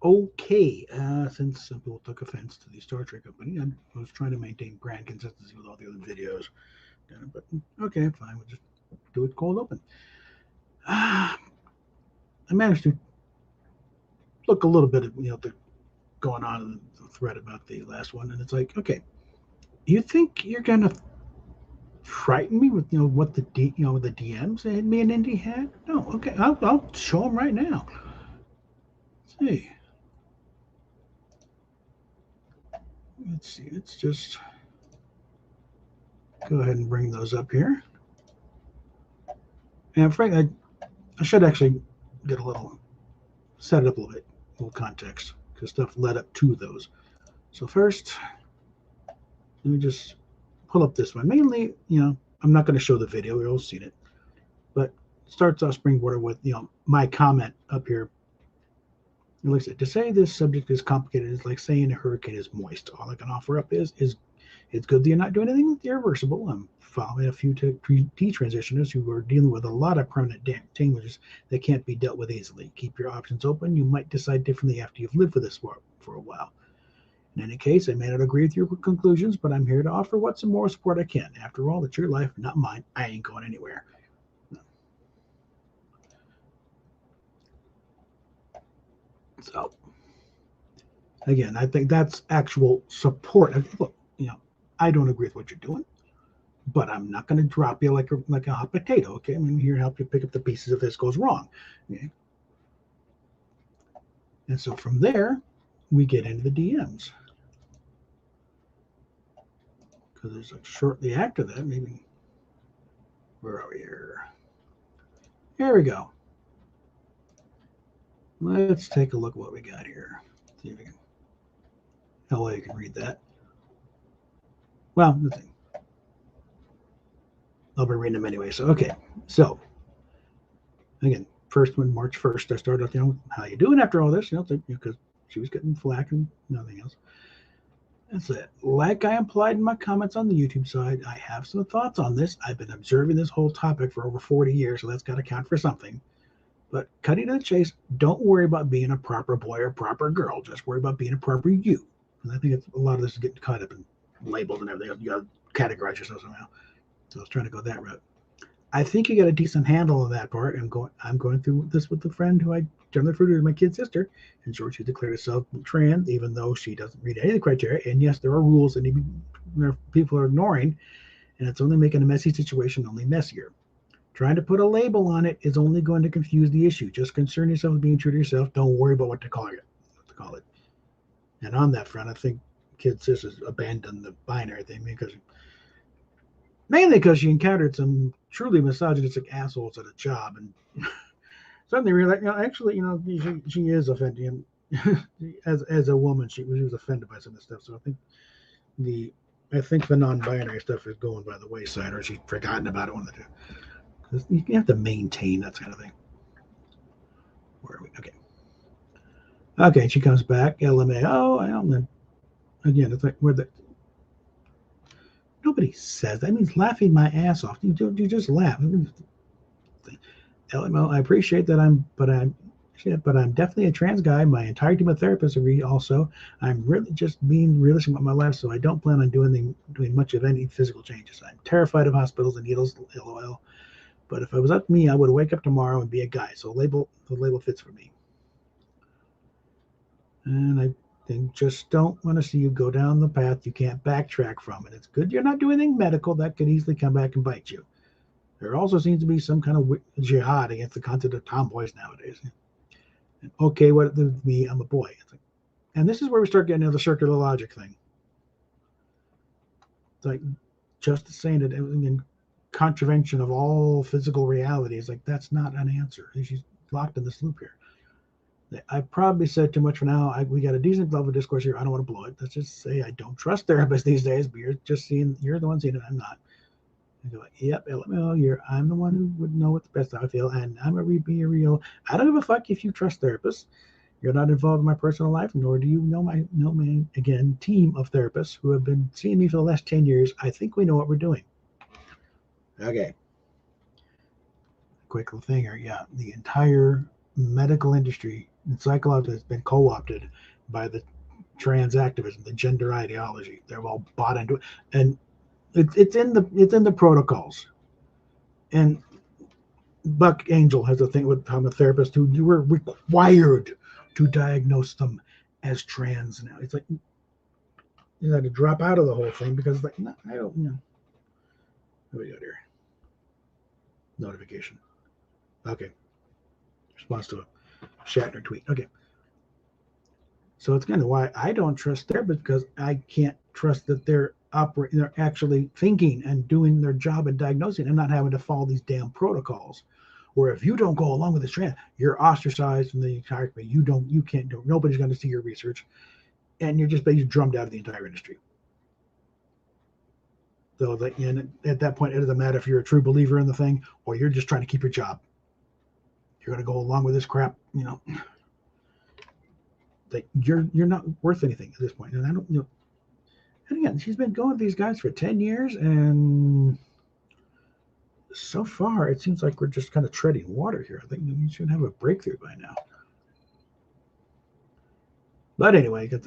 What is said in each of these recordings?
okay. Since some people took offense to the Star Trek company, I was trying to maintain brand consistency with all the other videos. But okay, fine. We'll just do it cold open. I managed to look a little bit at the going on in the thread about the last one, and it's like, okay, you think you're gonna frighten me with what the DMs and me and Indy had? No, okay, I'll show them right now. Let's see, let's see, let's just go ahead and bring those up here. And Frank, I should actually get a little set it up a little bit, a little context, because stuff led up to those. So first, let me just pull up this one. Mainly, I'm not going to show the video; we've all seen it. But it starts off Springboarder with my comment up here. Like I said, to say this subject is complicated is like saying a hurricane is moist. All I can offer up is it's good that you're not doing anything irreversible. I'm following a few detransitioners who are dealing with a lot of permanent damages that can't be dealt with easily. Keep your options open. You might decide differently after you've lived with this for a while. In any case, I may not agree with your conclusions, but I'm here to offer what some more support I can. After all, it's your life, not mine. I ain't going anywhere. So, again, I think that's actual support. Look, I don't agree with what you're doing, but I'm not going to drop you like a hot potato. Okay, I'm here to help you pick up the pieces if this goes wrong. Okay? And so from there, we get into the DMs. Because there's like shortly after that, maybe, where are we here? Here we go. Let's take a look at what we got here. See if we can, LA can read that. Well, let's see. I'll be reading them anyway. So, okay. So, again, first one, March 1st, I started out, how you doing after all this? Because she was getting flack and nothing else. That's it. Like I implied in my comments on the YouTube side, I have some thoughts on this. I've been observing this whole topic for over 40 years, so that's got to count for something. But cutting to the chase, don't worry about being a proper boy or proper girl. Just worry about being a proper you. And I think a lot of this is getting caught up in labels and everything. You got to categorize yourself somehow. So I was trying to go that route. I think you got a decent handle on that part. I'm going through this with a friend who I generally refer to as my kid sister. In short, she declared herself trans, even though she doesn't read any of the criteria. And yes, there are rules that people are ignoring, and it's only making a messy situation only messier. Trying to put a label on it is only going to confuse the issue. Just concern yourself with being true to yourself. Don't worry about what to call it. And on that front, I think Kid Sis has abandoned the binary thing mainly because she encountered some truly misogynistic assholes at a job, and suddenly realized, actually, she is offending. As a woman, she was offended by some of this stuff. So I think the non-binary stuff is going by the wayside, or she's forgotten about it. One of the two. Because you have to maintain that kind of thing. Where are we? Okay. Okay, she comes back. LMAO. Again, it's like nobody says that. Means laughing my ass off. You just laugh. LMO, I appreciate that but I'm definitely a trans guy. My entire team of therapists agree also. I'm really just being realistic about my life, so I don't plan on doing much of any physical changes. I'm terrified of hospitals and needles, LOL. But if it was up to me, I would wake up tomorrow and be a guy. So the label fits for me. And I think just don't want to see you go down the path you can't backtrack from. And it's good you're not doing anything medical that could easily come back and bite you. There also seems to be some kind of jihad against the concept of tomboys nowadays. And okay, what with me? I'm a boy. And this is where we start getting into the circular logic thing. It's like just saying that in contravention of all physical reality is like, that's not an answer. She's locked in this loop here. I probably said too much for now. We got a decent level of discourse here. I don't want to blow it. Let's just say I don't trust therapists these days, but you're the one seeing it. I'm not. I go, yep, LML, I'm the one who would know what the best I feel, and I'm a be real. I don't give a fuck if you trust therapists. You're not involved in my personal life, nor do you know my again, team of therapists who have been seeing me for the last 10 years. I think we know what we're doing. Okay. Quick little thing here. Yeah, the entire medical industry And psychology has been co-opted by the trans activism, the gender ideology. They're all bought into it, and it's in the protocols. And Buck Angel has a thing with I'm a therapist who you were required to diagnose them as trans now. It's like you had to drop out of the whole thing because like no, I don't know. What do we got here? Notification. Okay. Response to a Shatner tweet. Okay. So it's kind of why I don't trust therapists because I can't trust that they're actually thinking and doing their job and diagnosing and not having to follow these damn protocols. Where if you don't go along with this trend, you're ostracized from the entire community. You can't do it. Nobody's going to see your research, and you're just basically drummed out of the entire industry. So that, and at that point, it doesn't matter if you're a true believer in the thing or you're just trying to keep your job. You're going to go along with this crap, that you're not worth anything at this point. And I don't, and again, she's been going with these guys for 10 years, and so far it seems like we're just kind of treading water here. I think we should have a breakthrough by now. But anyway, got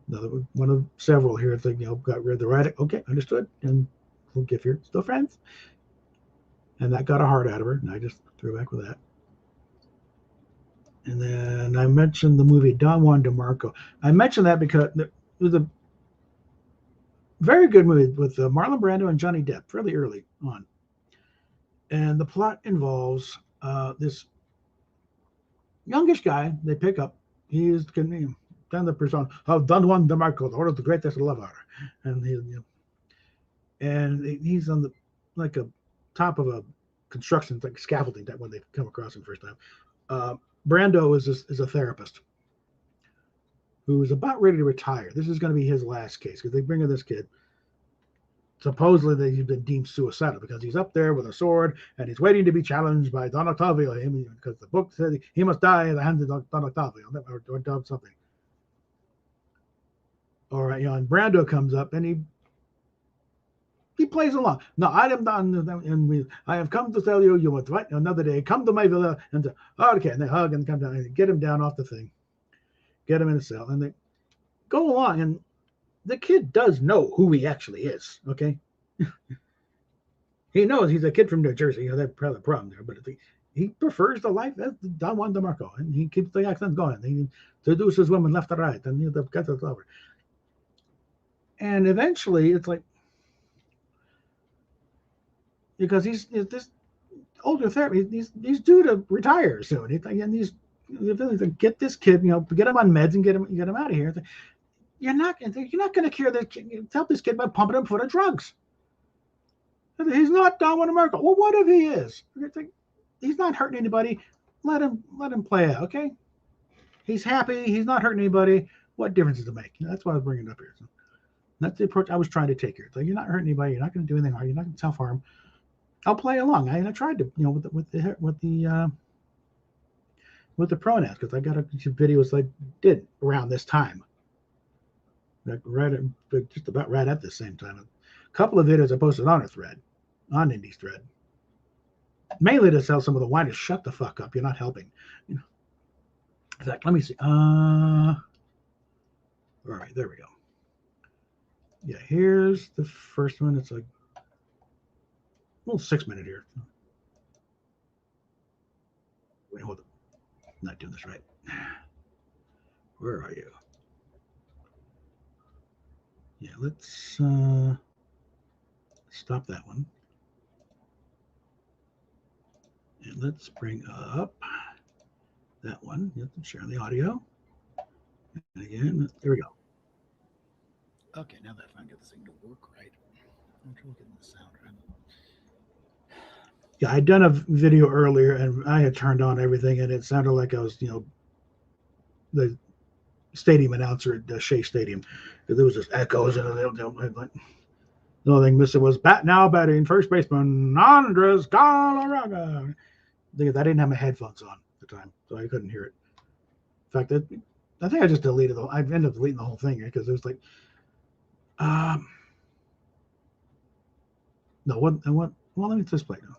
another one of several here that got rid of the right. Okay, understood. And we'll give here still friends. And that got a heart out of her, and I just threw back with that. And then I mentioned the movie Don Juan DeMarco. I mentioned that because it was a very good movie with Marlon Brando and Johnny Depp, fairly early on. And the plot involves this youngish guy they pick up. He's then the persona of Don Juan DeMarco, one of the greatest lover, and he's on the like a top of a construction like scaffolding that when they come across him first time. Brando is a therapist who is about ready to retire. This is going to be his last case because they bring in this kid. Supposedly he's been deemed suicidal because he's up there with a sword and he's waiting to be challenged by Don Octavio because the book said he must die at the hands of Don Octavio or something. All right, and Brando comes up and he plays along. No, I am done, and I have come to tell you, you must wait another day. Come to my villa and okay, and they hug and come down and get him down off the thing, get him in a cell, and they go along. And the kid does know who he actually is. Okay, he knows he's a kid from New Jersey. That's probably a problem there, but he prefers the life as Don Juan DeMarco, and he keeps the accent going. He seduces women left and right, and he gets us over. And eventually, it's like because he's this older therapy, he's due to retire soon. And he's get this kid, get him on meds and get him out of here. You're not going to cure this kid. Help this kid by pumping him full of drugs. He's not Don Juan DeMarco. Well, what if he is? He's not hurting anybody. Let him play out, okay? He's happy. He's not hurting anybody. What difference does it make? That's why I was bringing it up here. So that's the approach I was trying to take here. Like, you're not hurting anybody. You're not going to do anything hard. You're not going to self-harm. I'll play along. I tried to, with the pronouns because I got a few videos I did around this time, like just about right at the same time. A couple of videos I posted on a thread, on Indy's thread, mainly to tell some of the whiners, shut the fuck up. You're not helping. In fact, let me see. All right, there we go. Yeah, here's the first one. It's like. Well, 6 minute here. Wait, hold on. I'm not doing this right. Where are you? Yeah, let's stop that one. And let's bring up that one. You have to share the audio. And again, there we go. Okay, now that I get this thing to work right. I'm trying to get the sound right. Yeah, I'd done a video earlier and I had turned on everything and it sounded like I was, the stadium announcer at Shea Stadium. There was just echoes and the only thing missing was batting first baseman Andres Galarraga. I didn't have my headphones on at the time, so I couldn't hear it. In fact, I think I just deleted I ended up deleting the whole thing because it was like, no, what? Well, let me just play now.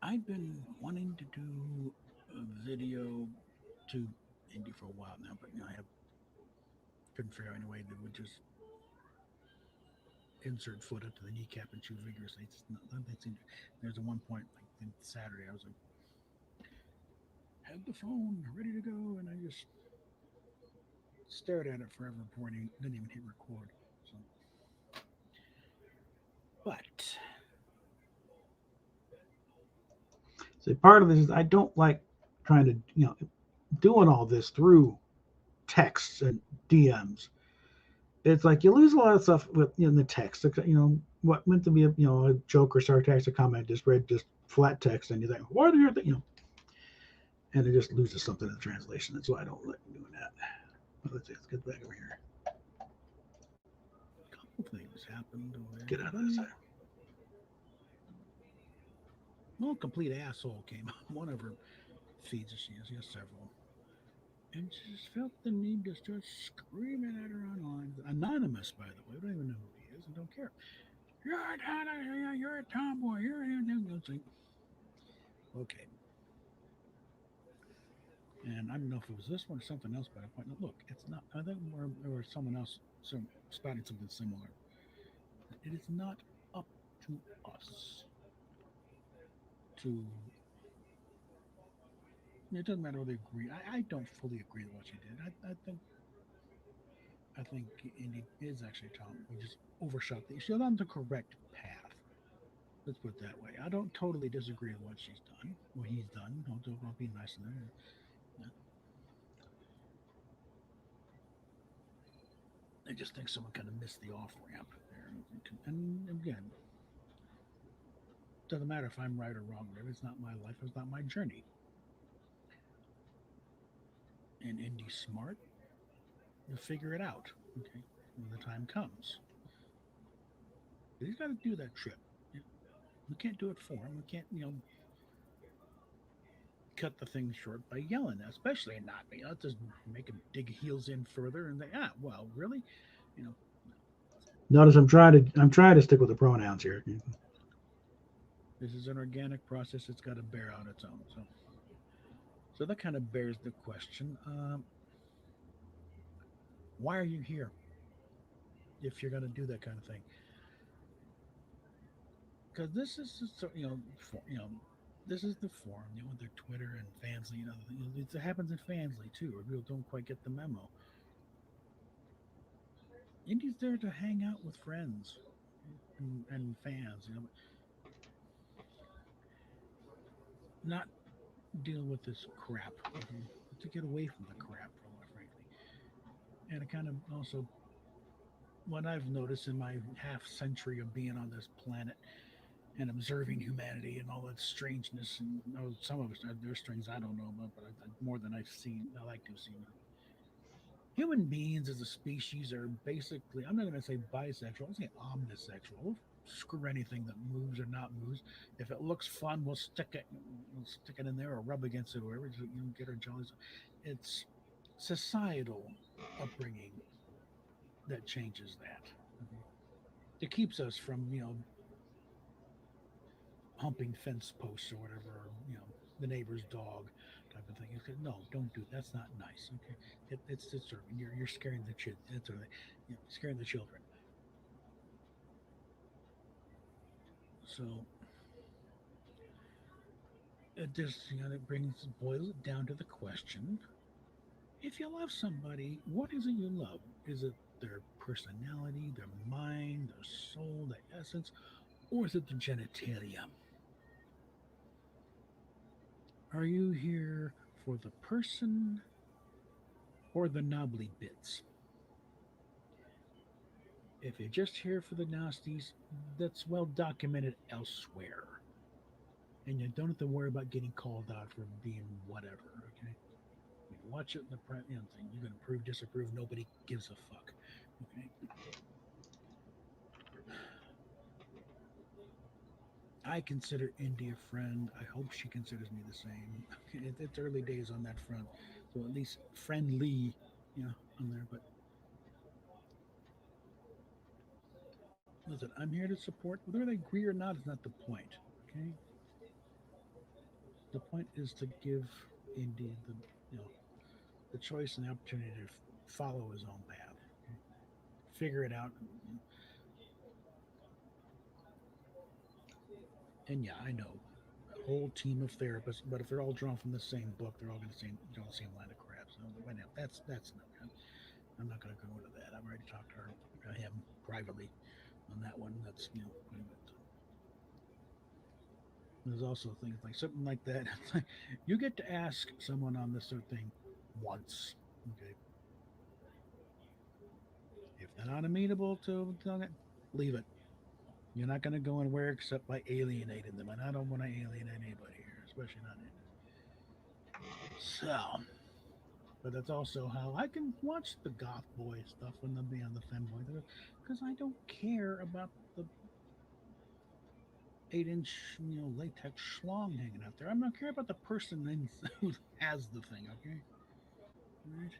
I've been wanting to do a video to Indy for a while now, but I have couldn't figure out any way that would just insert foot up to the kneecap and chew vigorously. It's just not, nothing seemed to, there's a one point like Saturday I was like had the phone ready to go and I just stared at it forever before I didn't even hit record. So, but see, part of this is I don't like trying to doing all this through texts and DMs. It's like you lose a lot of stuff with the text. What meant to be a joke or sarcastic comment just read just flat text, and you think, what are you and it just loses something in the translation. That's why I don't like doing that. But let's see, let's get back over here. A couple things happened. Get out of this. Well, complete asshole came on one of her feeds. She has several. And she just felt the need to start screaming at her online. Anonymous, by the way. I don't even know who he is and don't care. You're a tomboy. Okay. And I don't know if it was this one or something else, but I pointed out, look, it's not. I think there was someone else spouting something similar. It is not up to us to. It doesn't matter whether they agree. I don't fully agree with what she did. I think Indy is actually Tom. We just overshot the. She's on the correct path. Let's put it that way. I don't totally disagree with what she's done, what he's done. I'll be nice to them. Yeah. I just think someone kind of missed the off ramp there. And again, doesn't matter if I'm right or wrong. It's not my life. It's not my journey. And Indy's smart. You'll figure it out. Okay, when the time comes. But he's got to do that trip. We can't do it for him. We can't, cut the thing short by yelling, especially not me. Let's just make him dig heels in further and say, well, really, you know. Notice I'm trying to stick with the pronouns here. This is an organic process. It's got to bear out its own. So that kind of bears the question: why are you here? If you're going to do that kind of thing, because this is this is the forum, their Twitter and Fansly, it happens in Fansly too, where people don't quite get the memo. Indy's there to hang out with friends and fans, not deal with this crap, to get away from the crap, frankly. And it kind of also, what I've noticed in my half century of being on this planet and observing humanity and all its strangeness, and some of us, there's things I don't know about, but more than I've seen, I like to have seen. Human beings as a species are basically, I'm not going to say bisexual, I'll say omnisexual. We'll screw anything that moves or not moves. If it looks fun, we'll stick it in there or rub against it or whatever, get our jollies. It's societal upbringing that changes that. It keeps us from, humping fence posts or whatever, the neighbor's dog type of thing. You said, no, don't do that. That's not nice. Okay, it's disturbing. You're scaring the kids. That's sort of, scaring the children. So it just it boils it down to the question: if you love somebody, what is it you love? Is it their personality, their mind, their soul, their essence, or is it the genitalia? Are you here for the person or the knobbly bits? If you're just here for the nasties, that's well documented elsewhere. And you don't have to worry about getting called out for being whatever, okay? You watch it in the thing. You can approve, disapprove, nobody gives a fuck. Okay. I consider Indy a friend. I hope she considers me the same. It's early days on that front. So at least friendly, on there. But listen, I'm here to support. Whether they agree or not is not the point. Okay. The point is to give Indy the choice and the opportunity to follow his own path, figure it out. And yeah, I know a whole team of therapists, but if they're all drawn from the same book, they're all going to draw the same line of crap. So right now, that's enough. I'm not going to go into that. I've already talked to him privately on that one. That's there's also things like something like that. You get to ask someone on this sort of thing once. Okay, if they're not amenable to doing it, leave it. You're not going to go anywhere except by alienating them, and I don't want to alienate anybody here, especially not Indy. So, but that's also how I can watch the goth boy stuff and then be on the femboy because I don't care about the 8-inch latex schlong hanging out there. I don't care about the person who has the thing. Okay, right?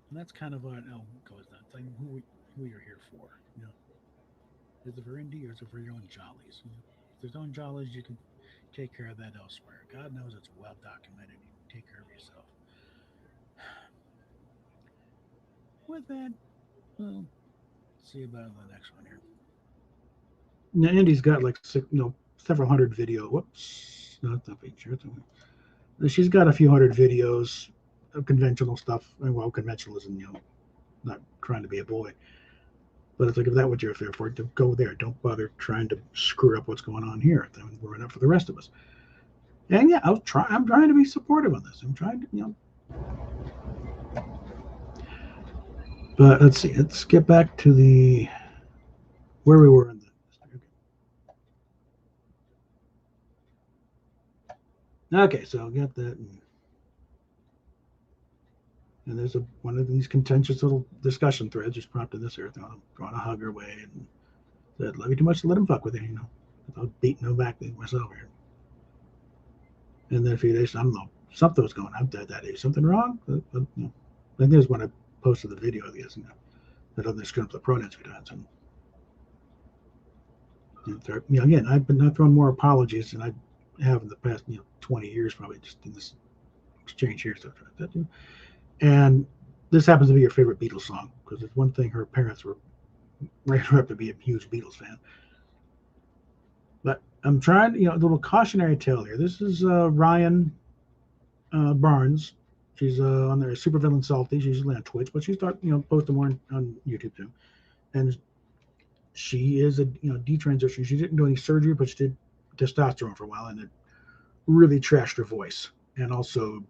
And that's kind of what goes down. It's like who you're here for. Is it for indie or is it for your own jollies? If there's own jollies, you can take care of that elsewhere. God knows it's well documented. You can take care of yourself. With that, well, see about the next one here. Now, Andy's got like several hundred video. Whoops, not the feature. She's got a few hundred videos of conventional stuff. Well, conventionalism, not trying to be a boy. But it's like, if that's what you're there for, to go there. Don't bother trying to screw up what's going on here. Then we're enough for the rest of us. And yeah, I'm trying to be supportive on this. I'm trying to, But let's see. Let's get back to where we were in the. Okay, so I got that. And there's one of these contentious little discussion threads just prompted this here. Trying to hug her way and said, "Love you too much to let him fuck with you." Without beating her back myself here. And then a few days, I don't know, something was going on. That is something wrong. I think there's when I posted the video, I guess, that other screwing up the pronouns a few times. And again, I've been not throwing more apologies than I have in the past 20 years, probably just in this exchange here. Stuff like that. And this happens to be your favorite Beatles song because it's one thing her parents were raised her up to be a huge Beatles fan. But I'm trying, a little cautionary tale here. This is Ryan Barnes. She's on there, Supervillain Salty. She's usually on Twitch, but she's posting more on YouTube too. And she is a detransition. She didn't do any surgery, but she did testosterone for a while, and it really trashed her voice, and also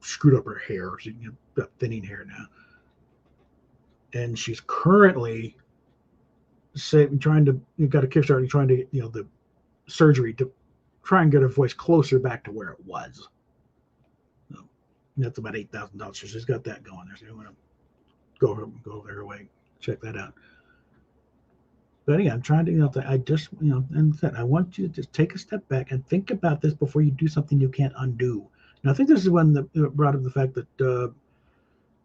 screwed up her hair. She's got thinning hair now, and she's currently trying to got a Kickstarter and trying to get the surgery to try and get her voice closer back to where it was. So that's about $8,000. So she's got that going there. So you want to go over her way, check that out. But yeah, I'm trying to, I just, and said, I want you to just take a step back and think about this before you do something you can't undo. And I think this is when brought up the fact that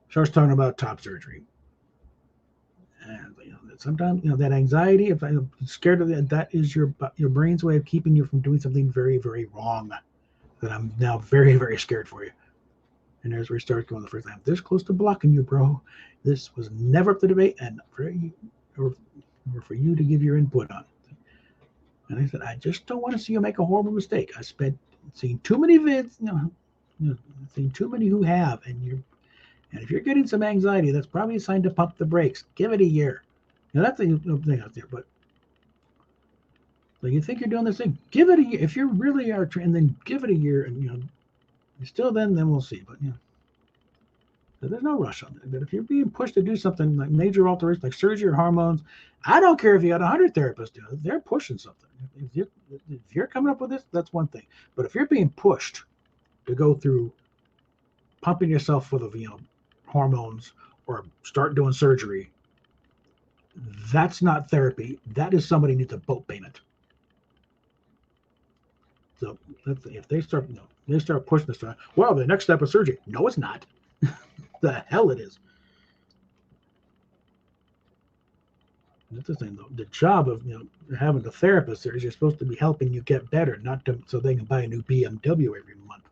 starts talking about top surgery. And sometimes that anxiety, if I'm scared of that is your brain's way of keeping you from doing something very, very wrong. That I'm now very, very scared for you. And there's where we start going the first time. This close to blocking you, bro. This was never up to debate, and for you to give your input on it. And I said, I just don't want to see you make a horrible mistake. I spent seeing too many vids, seen too many who have, and if you're getting some anxiety, that's probably a sign to pump the brakes. Give it a year. Now that's the thing out there, but so you think you're doing this thing, give it a year. If you really are trained, then give it a year, and still then we'll see. But so there's no rush on it. But if you're being pushed to do something like major alterations, like surgery or hormones, I don't care if you got 100 therapists doing it. They're pushing something. If you're coming up with this, that's one thing. But if you're being pushed to go through pumping yourself full of hormones or start doing surgery, that's not therapy. That is somebody needs a boat payment. So if they start pushing this, well, the next step is surgery. No, it's not. The hell it is. That's the thing, though. The job of having a therapist there is you're supposed to be helping you get better, not so they can buy a new BMW every month.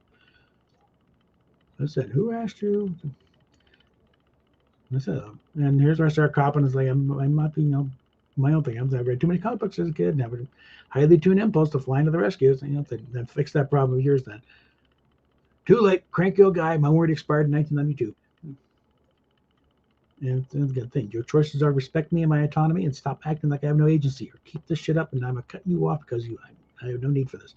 I said, who asked you? I said, and here's where I start copping. It's like I'm not my own thing. I read too many comic books as a kid and have a highly tuned impulse to fly into the rescue. So, then fix that problem of yours then. Too late, cranky old guy. My word expired in 1992. And it's a good thing. Your choices are respect me and my autonomy and stop acting like I have no agency, or keep this shit up and I'm cutting you off because I have no need for this.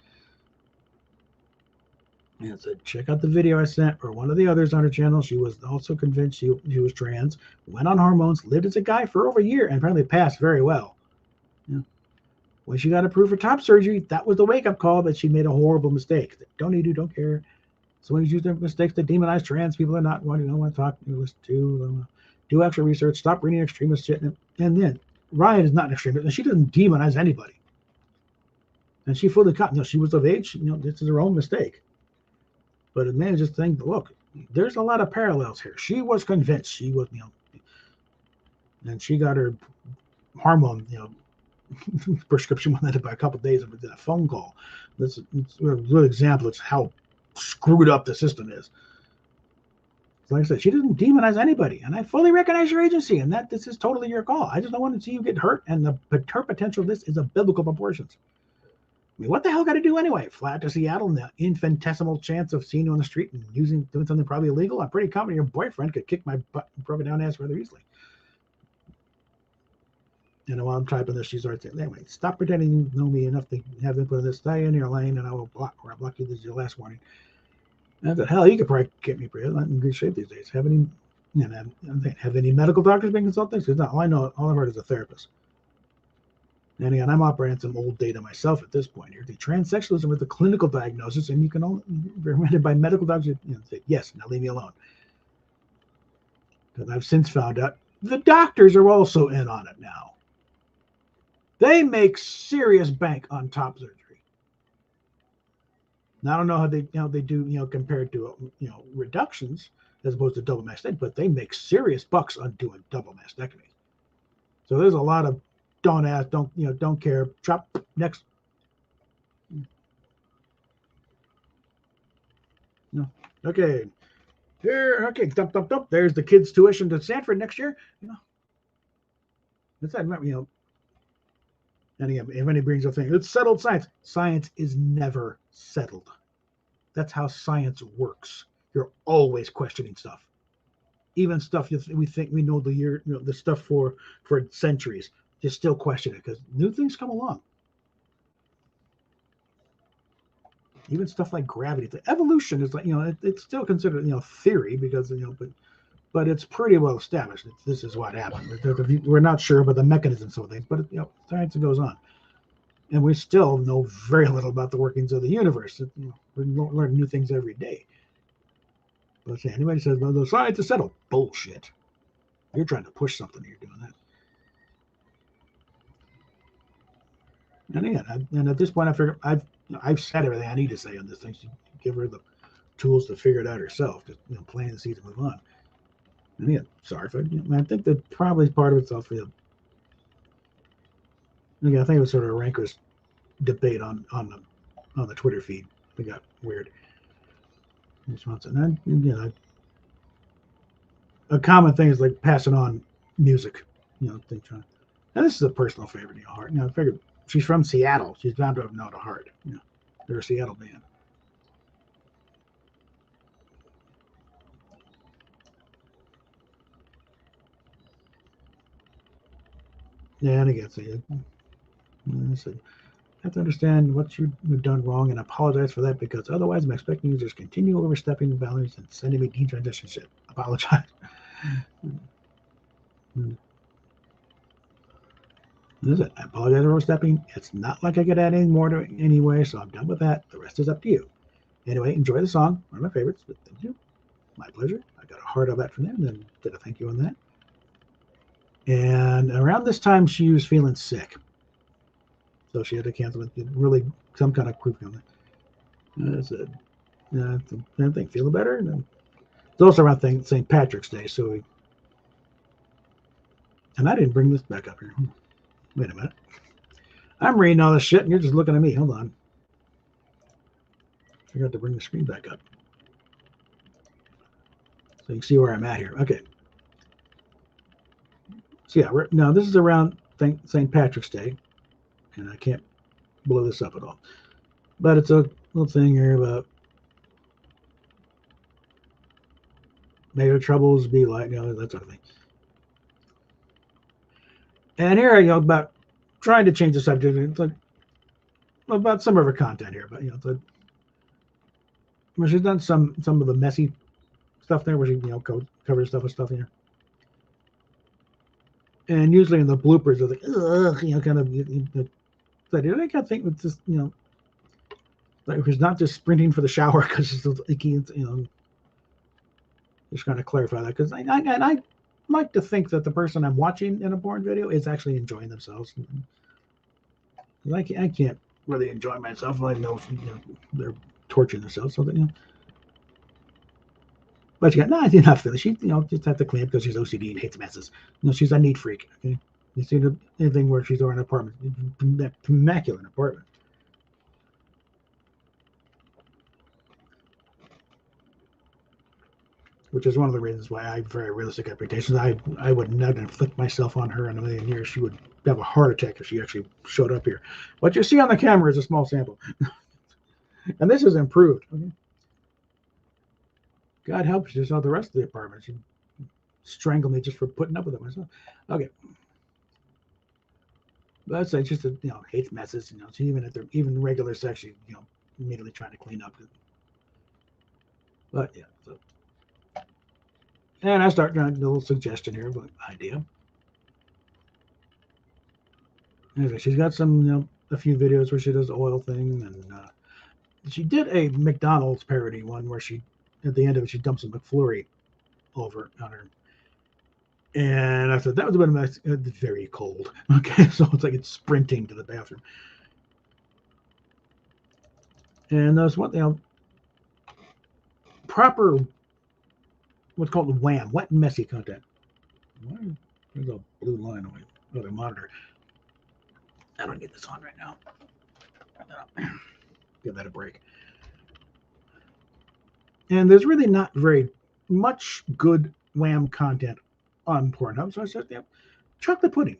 And it said, check out the video I sent or one of the others on her channel. She was also convinced she was trans, went on hormones, lived as a guy for over a year, and apparently passed very well. When she got approved for top surgery, that was the wake-up call that she made a horrible mistake. Don't need to, don't care. So when you use their mistakes to demonize trans people are not wanting to want to talk to do actual research, stop reading extremist shit. And then Ryan is not an extremist, and she doesn't demonize anybody. And she fully caught, she was of age, this is her own mistake. But the man just think, look, there's a lot of parallels here. She was convinced she was, and she got her hormone, prescription within by a couple of days of a phone call. It's a good example of how screwed up the system is. Like I said, she doesn't demonize anybody, and I fully recognize your agency, and that this is totally your call. I just don't want to see you get hurt, and her potential of this is of biblical proportions. I mean, what the hell got to do anyway? Fly out to Seattle and the infinitesimal chance of seeing you on the street and doing something probably illegal? I'm pretty confident your boyfriend could kick my butt and broken down ass rather easily. While I'm typing this, she's already saying, anyway, stop pretending you know me enough to have input in this. Stay in your lane, and I will block you. This is your last warning. And I said, hell, you could probably get me pretty. I'm in good shape these days. Have any medical doctors been consulting? Because all I've heard is a therapist. And again, I'm operating some old data myself at this point here. The transsexualism is a clinical diagnosis, and you can only be recommended by medical doctors. Say, yes, now leave me alone. Because I've since found out the doctors are also in on it now. They make serious bank on top surgery. Now, I don't know how they do compared to reductions as opposed to double mastectomy, but they make serious bucks on doing double mastectomy. So there's a lot of don't ask, don't care. Chop next. No. Okay. Here, okay, dump. There's the kids' tuition to Stanford next year. That's that. And again, if anybody brings up things, it's settled science. Science is never settled. That's how science works. You're always questioning stuff, even stuff we think we know the stuff for centuries. You still question it because new things come along. Even stuff like gravity, the evolution is like it's still considered theory because but it's pretty well established. This is what happened. We're not sure about the mechanisms of things, but science goes on, and we still know very little about the workings of the universe. We learn new things every day. But anybody says, well, the science is settled. Bullshit. You're trying to push something. You're doing that. And again, and at this point, I figure I've said everything I need to say on this thing. So give her the tools to figure it out herself. Just plant the seeds and move on. And again, sorry if I think that probably part of it's off the. Again, I think it was sort of a rancorous debate on the Twitter feed. It got weird. And then, a common thing is like passing on music. And this is a personal favorite of Heart. I figured she's from Seattle. She's bound to have known Heart. They're a Seattle band. Yeah, and again, I have to understand what you've done wrong and apologize for that, because otherwise I'm expecting you to just continue overstepping the boundaries and sending me detransition shit. Apologize. Listen, I apologize for overstepping. It's not like I could add any more to it anyway, so I'm done with that. The rest is up to you. Anyway, enjoy the song. One of my favorites, but thank you. My pleasure. I got a heart of that from them, and then did a thank you on that. And around this time, she was feeling sick. So she had to cancel it. Really, some kind of proof on that. I said, I think feeling better. And it's also around St. Patrick's Day. And I didn't bring this back up here. Wait a minute. I'm reading all this shit and you're just looking at me. Hold on. I forgot to bring the screen back up. So you can see where I'm at here. Okay. So yeah, now this is around St. Patrick's Day. And I can't blow this up at all. But it's a little thing here about may your troubles be light, that sort of thing. And here I go about trying to change the subject. It's like about some of her content here, but it's like, well, she's done some of the messy stuff there, where she covers stuff with stuff here. And usually in the bloopers, it's like kind of. But I can't think with this, like it's not just sprinting for the shower because it's icky, Just trying to clarify that, because I like to think that the person I'm watching in a porn video is actually enjoying themselves. I can't really enjoy myself. I know they're torturing themselves, so that But she got enough of it. She just have to clean up because she's OCD and hates messes. She's a neat freak. Okay, you see anything where she's in an apartment, immaculate apartment. Which is one of the reasons why I have very realistic expectations. I would never inflict myself on her in a million years. She would have a heart attack if she actually showed up here. What you see on the camera is a small sample. And this is improved. Okay? God help, she saw the rest of the apartment. She'd strangle me just for putting up with it myself. Okay. But that's just hates messes. She even regular sex, she immediately trying to clean up. But yeah, so. And I start trying to do a little suggestion here, but idea. Anyway, she's got some, a few videos where she does the oil thing, and she did a McDonald's parody one where she, at the end of it, she dumps a McFlurry over on her. And I thought that was a bit of a very cold. Okay, so it's like it's sprinting to the bathroom. And there's one proper, what's called WHAM, wet and messy content. There's a blue line on my other monitor. I don't get this on right now. Give that a break. And there's really not very much good WHAM content on Pornhub. So I said, chocolate pudding.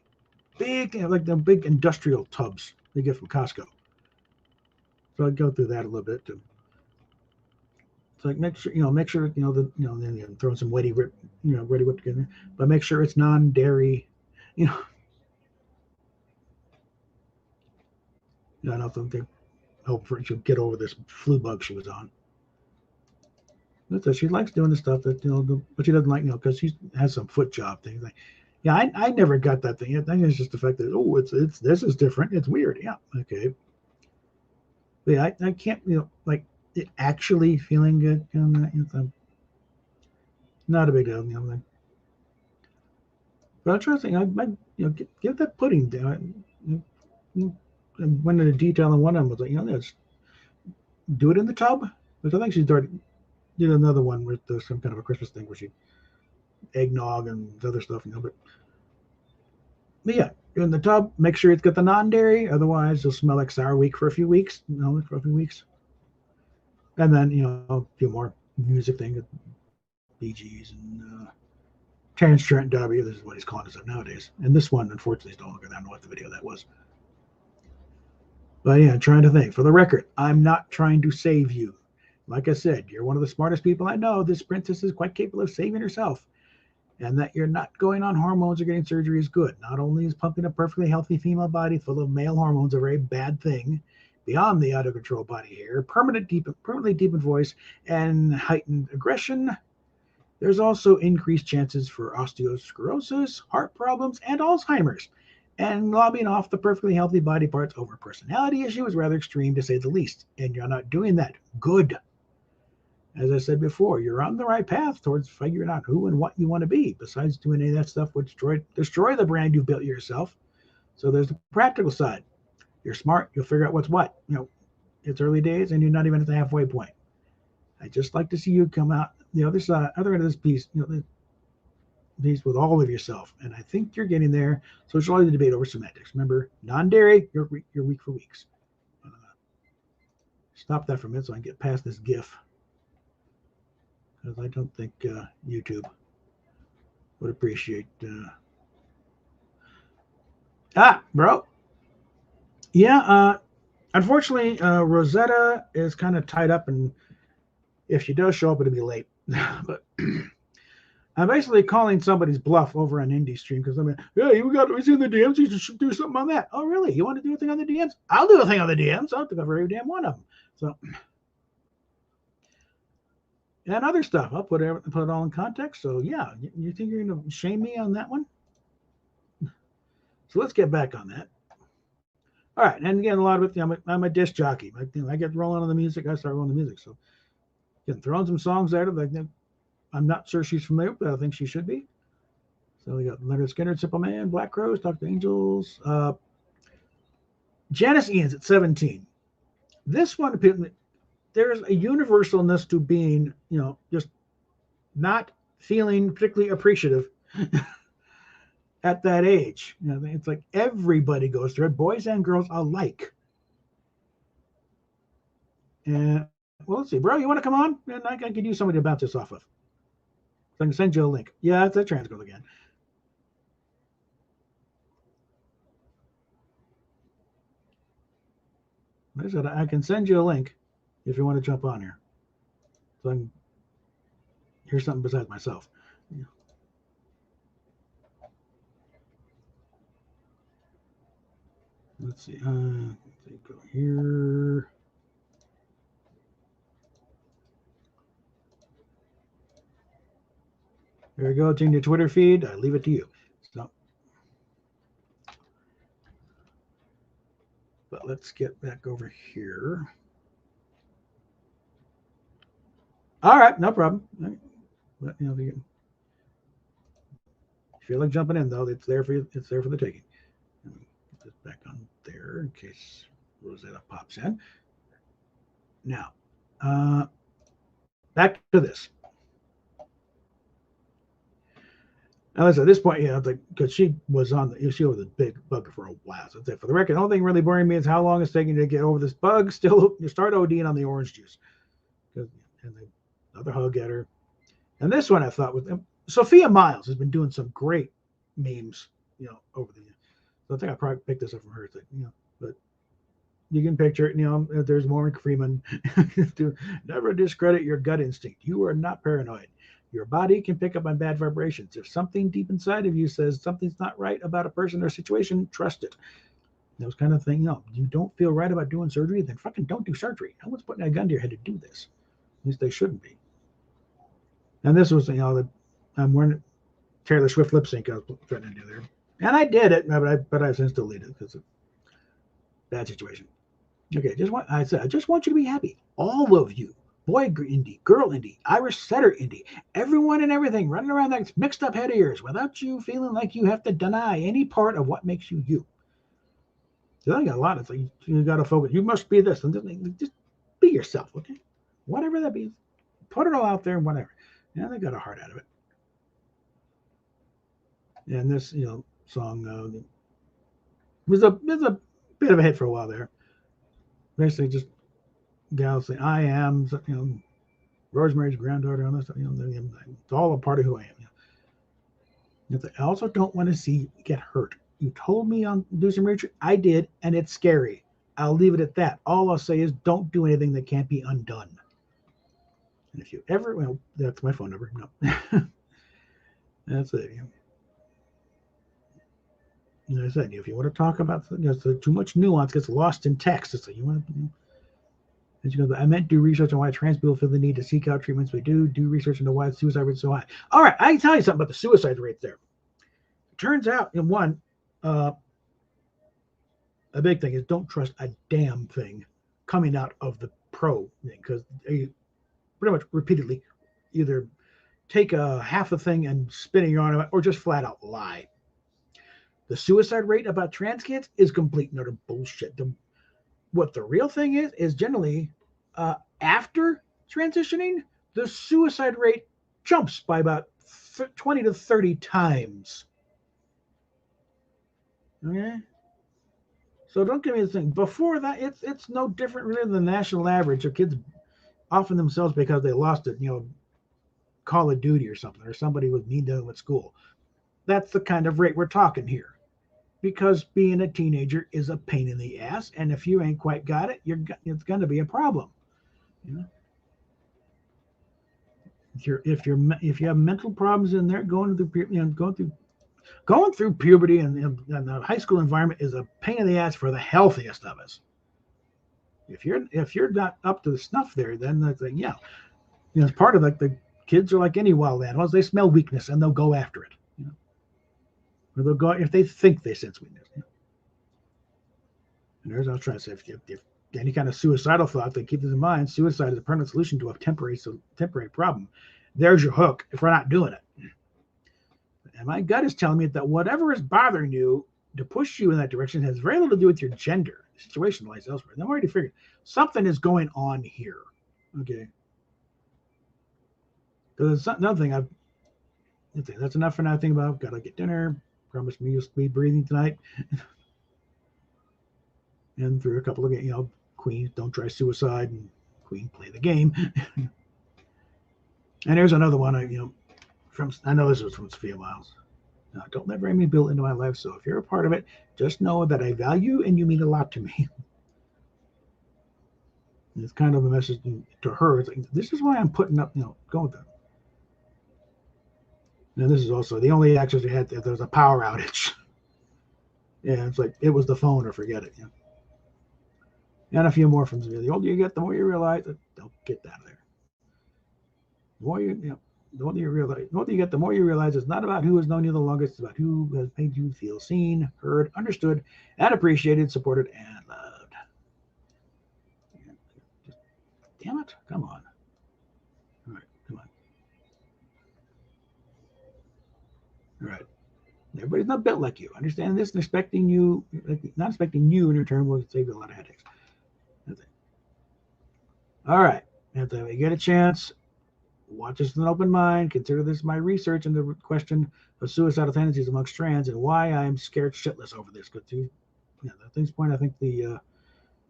Big, like the big industrial tubs they get from Costco. So I'd go through that a little bit too. It's like make sure then throw some Ready Whip together, but make sure it's non-dairy, I don't think they hope for she'll get over this flu bug she was on. But she likes doing the stuff that but she doesn't like because she has some foot job things. Like, I never got that thing. I think it's just the fact that it's this is different. It's weird. Yeah, okay. But yeah, I can't like it actually feeling good. Not a big deal. But I'm trying to think. I might get that pudding down. And went into detail on one of them. Was like let's do it in the tub. Because I think she's already did another one with some kind of a Christmas thing where she eggnog and other stuff, but yeah, in the tub, make sure it's got the non-dairy, otherwise you'll smell like sour wheat for a few weeks, and then a few more music things, Bee Gees and Terrence Trent D'Arby. This is what he's calling himself nowadays, and this one unfortunately is no longer. I don't know what the video that was, but yeah, I'm trying to think. For the record, I'm not trying to save you. Like I said, you're one of the smartest people I know. This princess is quite capable of saving herself. And that you're not going on hormones or getting surgery is good. Not only is pumping a perfectly healthy female body full of male hormones a very bad thing, beyond the out-of-control body hair, permanently deepened voice, and heightened aggression, there's also increased chances for osteosclerosis, heart problems, and Alzheimer's. And lobbing off the perfectly healthy body parts over a personality issue is rather extreme, to say the least. And you're not doing that. Good. As I said before, you're on the right path towards figuring out who and what you want to be, besides doing any of that stuff which destroy the brand you built yourself. So there's the practical side. You're smart. You'll figure out what's what. It's early days, and you're not even at the halfway point. I just like to see you come out. This other end of this piece. peace with all of yourself. And I think you're getting there. Socialize the debate over semantics. Remember, non-dairy, you're weak for weeks. Stop that for a minute so I can get past this GIF. Because I don't think YouTube would appreciate. Bro. Yeah, unfortunately, Rosetta is kind of tied up, and if she does show up, it'll be late. But I'm basically calling somebody's bluff over on Indie Stream because we see the DMs. You should do something on that. Oh, really? You want to do a thing on the DMs? I'll do a thing on the DMs. I'll cover every damn one of them. So, and other stuff. I'll put it all in context. So, yeah, you think you're going to shame me on that one? So let's get back on that. All right, and again, a lot of it. I'm a disc jockey. I get rolling on the music. I start rolling the music. So, throwing some songs out of like. I'm not sure she's familiar, but I think she should be. So we got Leonard Skinner, Simple Man, Black Crowes, Dr. Angels. Janice Ian's at 17. This one, there's a universalness to being, just not feeling particularly appreciative at that age. It's like everybody goes through it, boys and girls alike. And, well, let's see, bro, you want to come on? And I could use somebody to bounce this off of. I can send you a link. Yeah, that's a trans girl again. I said I can send you a link if you want to jump on here. So I can hear something besides myself. Yeah. Let's see. Go here. There we go. Change your Twitter feed. I leave it to you. So, but let's get back over here. All right, no problem. But, if you feel like jumping in, though, it's there for you. It's there for the taking. Put this back on there in case Rosetta pops in. Now, back to this. Now, at this point, because she was a big bug for a while. So for the record, the only thing really boring me is how long it's taking to get over this bug. Still, you start ODing on the orange juice. And another hug at her. And this one I thought was Sophia Miles has been doing some great memes, over the years. So I think I probably picked this up from her. But you can picture it. There's Morgan Freeman. Never discredit your gut instinct. You are not paranoid. Your body can pick up on bad vibrations. If something deep inside of you says something's not right about a person or situation, trust it. Those kind of thing. You don't feel right about doing surgery, then fucking don't do surgery. No one's putting a gun to your head to do this. At least they shouldn't be. And this was, I'm wearing Taylor Swift lip sync I was trying to do there. And I did it, but I've since deleted it because of bad situation. Okay, I just want you to be happy. All of you. Boy indie, girl indie, Irish setter indie, everyone and everything running around that mixed up head of yours without you feeling like you have to deny any part of what makes you you. So I got a lot of things. You got to focus. You must be this. And just be yourself, okay? Whatever that means. Put it all out there and whatever. Yeah, they got a heart out of it. And this, song was a bit of a hit for a while there. Basically just gals say, I am, Rosemary's granddaughter on this, it's all a part of who I am. I also don't want to see you get hurt. You told me on do some research. I did, and it's scary. I'll leave it at that. All I'll say is don't do anything that can't be undone. And if you ever, that's my phone number. No. That's it. As I said, if you want to talk about too much nuance gets lost in text. It's like you want to. And she goes, I meant do research on why trans people feel the need to seek out treatments. We do research into why the suicide rate is so high. All right, I can tell you something about the suicide rate there. It turns out, a big thing is don't trust a damn thing coming out of the pro thing because they pretty much repeatedly either take a half a thing and spin it on it or just flat out lie. The suicide rate about trans kids is complete and utter bullshit. What the real thing is generally after transitioning, the suicide rate jumps by about 20 to 30 times. Okay? So don't give me the thing. Before that, it's no different really than the national average of kids offing themselves because they lost it, Call of Duty or something, or somebody was mean to them at school. That's the kind of rate we're talking here. Because being a teenager is a pain in the ass, and if you ain't quite got it, it's going to be a problem. If you have mental problems in there, going through puberty and the high school environment is a pain in the ass for the healthiest of us. If you're not up to the snuff there, then the thing, it's part of the kids are like any wild animals. They smell weakness and they'll go after it. Or they'll go if they think they sense weakness. And there's what I was trying to say. If any kind of suicidal thought, they keep this in mind. Suicide is a permanent solution to a temporary problem. There's your hook if we're not doing it. And my gut is telling me that whatever is bothering you to push you in that direction has very little to do with your gender. The situation lies elsewhere. And I've already figured something is going on here. Okay. Because it's another thing that's enough for now. Think about. Gotta get dinner. Promise me you'll be breathing tonight. And through a couple of Queen, don't try suicide, and Queen, play the game. And here's another one. I know this was from Sophia Miles. Now, don't let very many build into my life. So if you're a part of it, just know that I value and you mean a lot to me. And it's kind of a message to her. It's like, this is why I'm putting up, going with them. Now, this is also the only access we had. There was a power outage. Yeah, it's like it was the phone or forget it. And a few more from Sophia. The older you get, the more you realize that don't get out of there. The more the older you get, the more you realize it's not about who has known you the longest, it's about who has made you feel seen, heard, understood, and appreciated, supported, and loved. Damn it. Come on. All right, come on. All right. Everybody's not built like you. Understand this and not expecting you in return will save you a lot of headaches. That's it. All right. If you get a chance, watch this with an open mind. Consider this my research into the question of suicidal tendencies amongst trans and why I'm scared shitless over this. Because at this point, I think the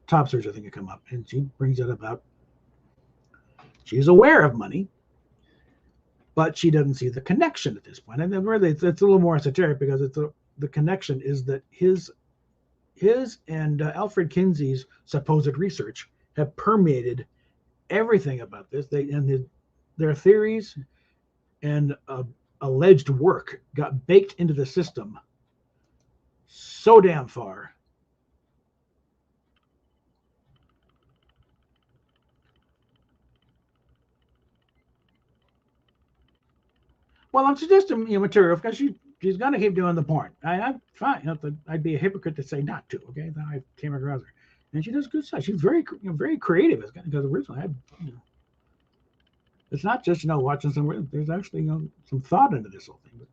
top search I think will come up, and she brings it about. She's aware of money, but she doesn't see the connection at this point. And then really, it's a little more esoteric because the connection is that his and Alfred Kinsey's supposed research have permeated everything about this. Their theories and alleged work got baked into the system so damn far. Well, I'm suggesting material because she's gonna keep doing the porn. I'm fine. I'd be a hypocrite to say not to. Okay, then I came across her, and she does good stuff. She's very very creative because originally it's not just watching some. There's actually some thought into this whole thing.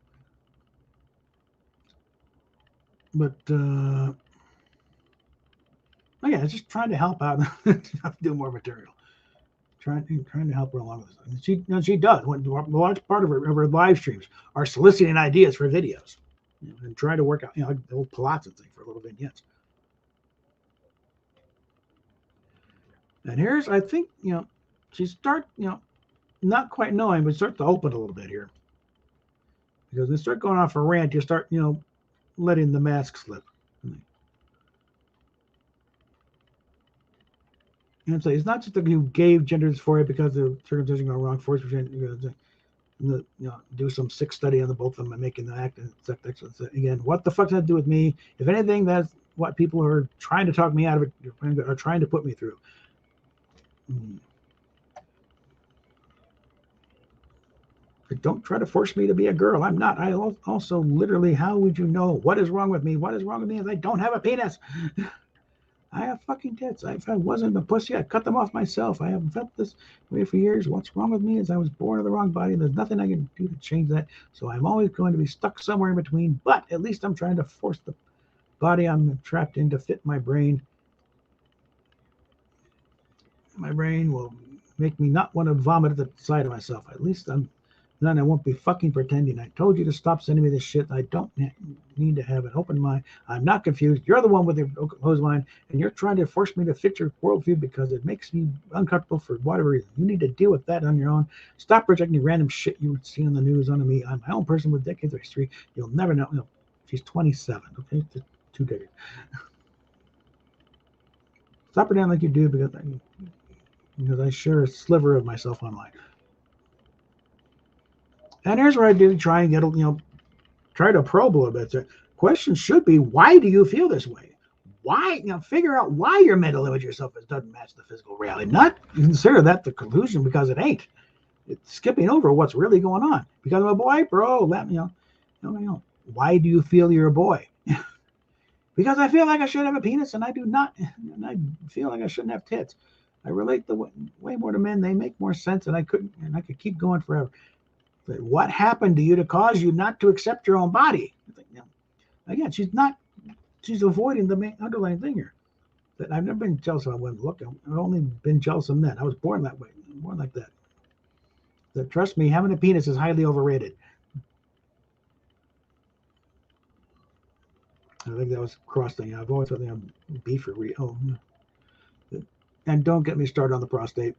But yeah, just trying to help out, do more material. Trying to help her along with this. And she does. A large part of her live streams are soliciting ideas for videos, and trying to work out, the old Pilates thing for little vignettes. And here's, I think, she start, not quite knowing, but start to open a little bit here. Because they start going off a rant, you start, letting the mask slip. And so it's not just that you gave gender dysphoria because the circumcision gone wrong, force do some sick study on the both of them and making the act. And again, what the fuck does that do with me? If anything, that's what people who are trying to talk me out of it are trying to put me through. But don't try to force me to be a girl. I'm not. I also literally, how would you know what is wrong with me? What is wrong with me is I don't have a penis. I have fucking tits. If I wasn't a pussy, I'd cut them off myself. I haven't felt this way for years. What's wrong with me is I was born in the wrong body. There's nothing I can do to change that. So I'm always going to be stuck somewhere in between. But at least I'm trying to force the body I'm trapped in to fit my brain. My brain will make me not want to vomit at the side of myself. At least I'm Then I won't be fucking pretending. I told you to stop sending me this shit. I don't need to have an open mind. I'm not confused. You're the one with the closed mind, and you're trying to force me to fit your worldview because it makes me uncomfortable for whatever reason. You need to deal with that on your own. Stop projecting random shit you would see on the news onto me. I'm my own person with decades of history. You'll never know. No, she's 27. Okay, just 2 decades. Stop pretending like you do because I share a sliver of myself online. And here's where I do try and get try to probe a little bit. The question should be, why do you feel this way? Why, figure out why your mental image of yourself doesn't match the physical reality. Not consider that the conclusion because it ain't. It's skipping over what's really going on. Because I'm a boy, bro. Let me know. Why do you feel you're a boy? Because I feel like I should have a penis and I do not. And I feel like I shouldn't have tits. I relate way more to men. They make more sense, and I could keep going forever. But what happened to you to cause you not to accept your own body? Again, she's avoiding the main underlying thing here. That I've never been jealous of women. Look, I've only been jealous of men. I was born that way, born like that. That trust me, having a penis is highly overrated. I think that was cross thing. I've always thought I'm beef for real. And don't get me started on the prostate.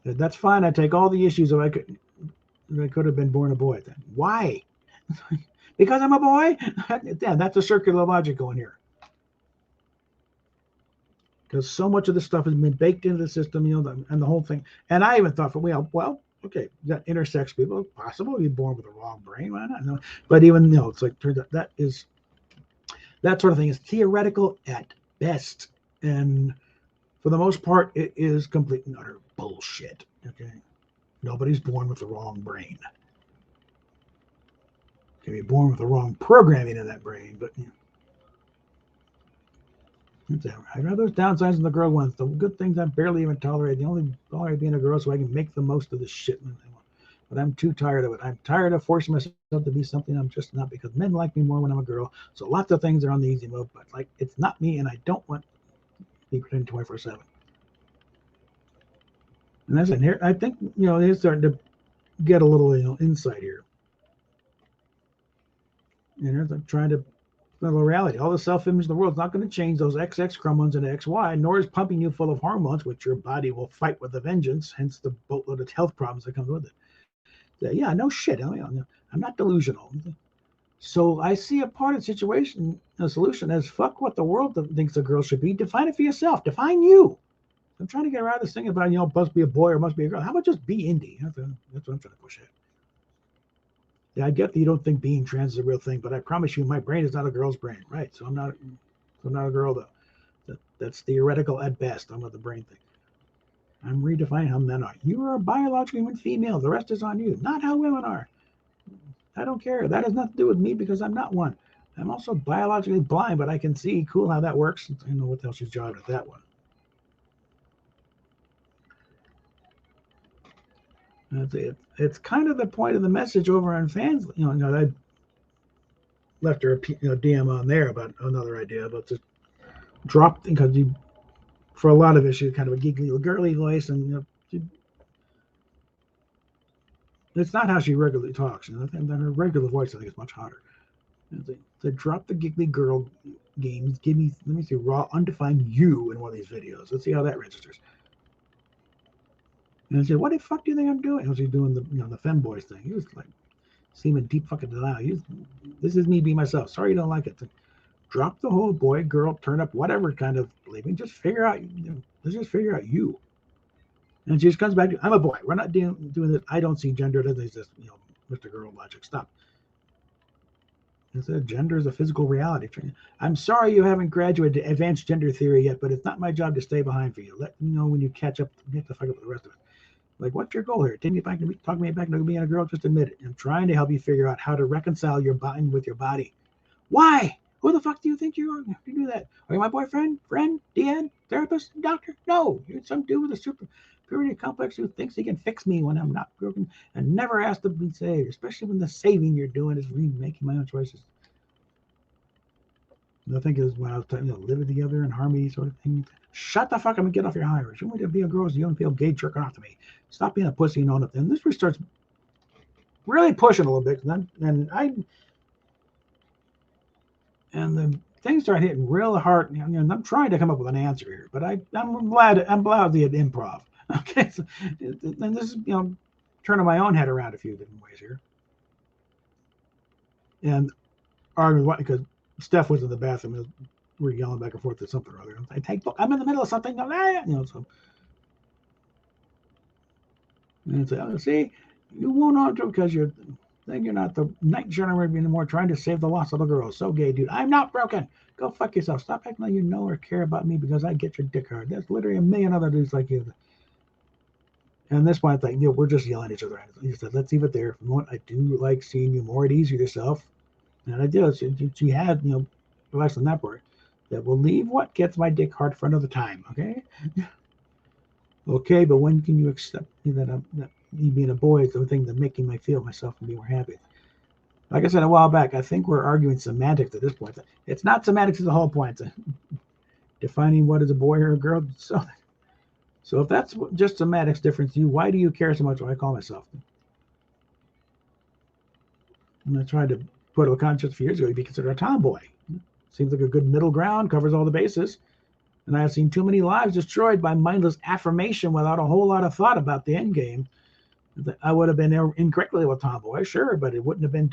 That's fine. I take all the issues. I could have been born a boy then. Why? Because I'm a boy? Yeah, that's a circular logic going here. Because so much of this stuff has been baked into the system, and the whole thing. And I even thought, okay, you got intersex people. Possible you're born with the wrong brain. Why not? No. But even, it's like, turns out that sort of thing is theoretical at best. And for the most part, it is complete and utter bullshit. Okay. Nobody's born with the wrong brain. Can be born with the wrong programming in that brain, but I got those downsides in the girl ones. The good things I barely even tolerate. The only tolerate being a girl so I can make the most of this shit. But I'm too tired of it. I'm tired of forcing myself to be something I'm just not because men like me more when I'm a girl. So lots of things are on the easy mode, but it's not me, and I don't want to be pretending 24/7. And that's it. Here, I think it's starting to get a little insight here. And there's trying to little reality. All the self-image in the world is not going to change those XX chromosomes into XY, nor is pumping you full of hormones, which your body will fight with a vengeance, hence the boatload of health problems that comes with it. Yeah, no shit. I'm not delusional. So I see a part of the situation, a solution as fuck what the world thinks a girl should be. Define it for yourself. Define you. I'm trying to get around this thing about, must be a boy or must be a girl. How about just be indie? That's what I'm trying to push at. Yeah, I get that you don't think being trans is a real thing, but I promise you, my brain is not a girl's brain, right? So I'm not a girl though. That's theoretical at best. I'm not the brain thing. I'm redefining how men are. You are a biologically human female. The rest is on you, not how women are. I don't care. That has nothing to do with me because I'm not one. I'm also biologically blind, but I can see cool how that works. I know what the hell she's driving at that one. It's kind of the point of the message over on fans. I left her a DM on there about another idea about just drop because for a lot of it she's kind of a giggly, girly voice, and it's not how she regularly talks. And her regular voice I think is much hotter. They drop the giggly girl games. Let me see raw undefined you in one of these videos. Let's see how that registers. And I said, what the fuck do you think I'm doing? I was doing the the femboys thing. He was like seeming deep fucking denial. This is me being myself. Sorry you don't like it. Drop the whole boy, girl, turn up, whatever kind of believing. Just figure out. Let's just figure out you. And she just comes back to, I'm a boy. We're not doing this. I don't see gender. It doesn't exist. Mr. Girl logic. Stop. Instead, gender is a physical reality. I'm sorry you haven't graduated to advanced gender theory yet, but it's not my job to stay behind for you. Let me know when you catch up. Get the fuck up with the rest of it. Like, what's your goal here? Talk me back to being a girl. Just admit it. I'm trying to help you figure out how to reconcile your mind with your body. Why? Who the fuck do you think you are to do that? Are you my boyfriend, friend, DN, therapist, doctor? No, you're some dude with a superiority complex who thinks he can fix me when I'm not broken and never asked to be saved, especially when the saving you're doing is making my own choices. I think is when I was talking, living together in harmony sort of thing. Shut the fuck up and get off your high horse. You want to be a girl so you don't feel gay jerking off to me. Stop being a pussy and own it. And this starts really pushing a little bit. And the things start hitting real hard. I'm trying to come up with an answer here, but I'm glad they had improv. Okay, so, and this is turning my own head around a few different ways here, and arguing because Steph was in the bathroom. We were yelling back and forth to something or other. I'm in the middle of something. So. And say, oh, see, you won't know because you're not the night generator anymore trying to save the lost little girl. So gay, dude. I'm not broken. Go fuck yourself. Stop acting like you know or care about me because I get your dick hard. There's literally a million other dudes like you. And this one thing, we're just yelling at each other. He said, let's leave it there. I do like seeing you more at ease with yourself. And I did. She had, less than that part. That will leave what gets my dick hard for another time. Okay. Okay, but when can you accept that me being a boy is the thing that making me feel myself and be more happy? Like I said a while back, I think we're arguing semantics at this point. It's not semantics is the whole point. It's defining what is a boy or a girl. So if that's just semantics difference to you, why do you care so much what I call myself? And I tried to put a conscience a few years ago, you'd be considered a tomboy. Seems like a good middle ground, covers all the bases. And I have seen too many lives destroyed by mindless affirmation without a whole lot of thought about the end game. I would have been incorrectly with tomboy, sure, but it wouldn't have been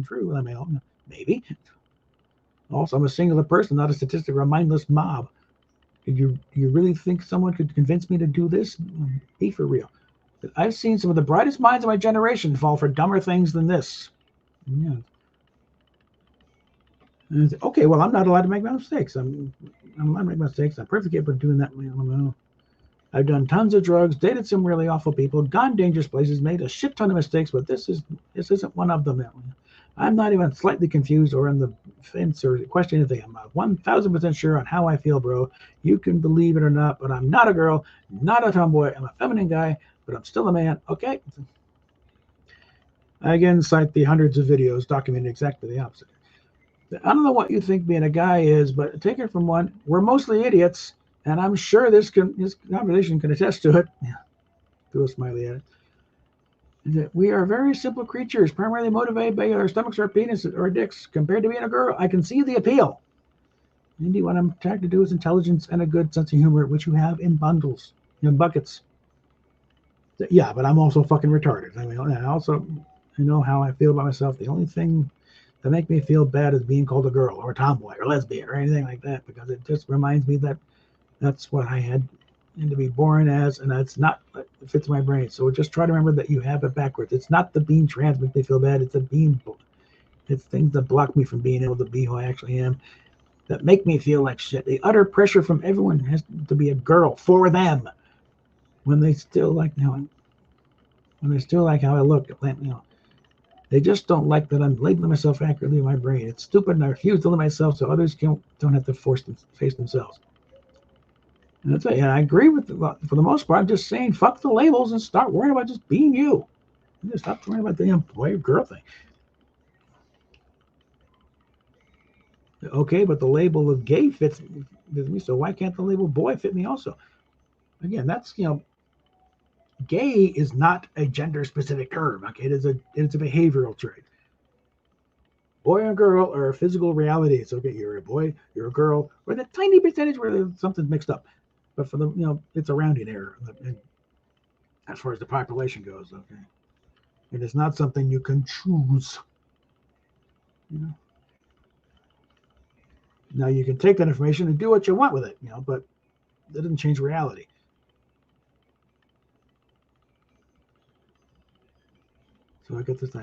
true. I mean, maybe. Also, I'm a singular person, not a statistic or a mindless mob. Do you really think someone could convince me to do this? Be for real. I've seen some of the brightest minds of my generation fall for dumber things than this. Yeah. Okay, well, I'm not allowed to make my mistakes. I'm allowed to make mistakes. I'm perfectly capable of doing that. I've done tons of drugs, dated some really awful people, gone dangerous places, made a shit ton of mistakes, but this isn't one of them. I'm not even slightly confused or on the fence or question anything. I'm 1,000% sure on how I feel, bro. You can believe it or not, but I'm not a girl, not a tomboy. I'm a feminine guy, but I'm still a man. Okay. I again cite the hundreds of videos documenting exactly the opposite. I don't know what you think being a guy is, but take it from one. We're mostly idiots, and I'm sure this conversation can attest to it. Yeah, do a smiley at it. That we are very simple creatures, primarily motivated by our stomachs or penises or dicks. Compared to being a girl, I can see the appeal. Indeed, what I'm trying to do is intelligence and a good sense of humor, which you have in bundles, in buckets. Yeah, but I'm also fucking retarded. I mean, I know how I feel about myself. The only thing that make me feel bad is being called a girl or a tomboy or lesbian or anything like that, because it just reminds me that that's what I had to be born as, and that's not what fits my brain. So just try to remember that you have it backwards. It's not the being trans make me feel bad. It's it's things that block me from being able to be who I actually am, that make me feel like shit. The utter pressure from everyone has to be a girl for them when they still like how I look. They just don't like that I'm labeling myself accurately in my brain. It's stupid, and I refuse to limit myself so others don't have to face themselves. And that's it. And I agree with for the most part. I'm just saying, fuck the labels and start worrying about just being you. And just stop worrying about the boy or girl thing. Okay, but the label of gay fits me, so why can't the label boy fit me also? Again, that's gay is not a gender-specific term. Okay, it's a behavioral trait. Boy and girl are physical realities. Okay, you're a boy, you're a girl, or the tiny percentage where something's mixed up. But for the it's a rounding error as far as the population goes. Okay, it is not something you can choose. Now you can take that information and do what you want with it. But that doesn't change reality. So I get this thing.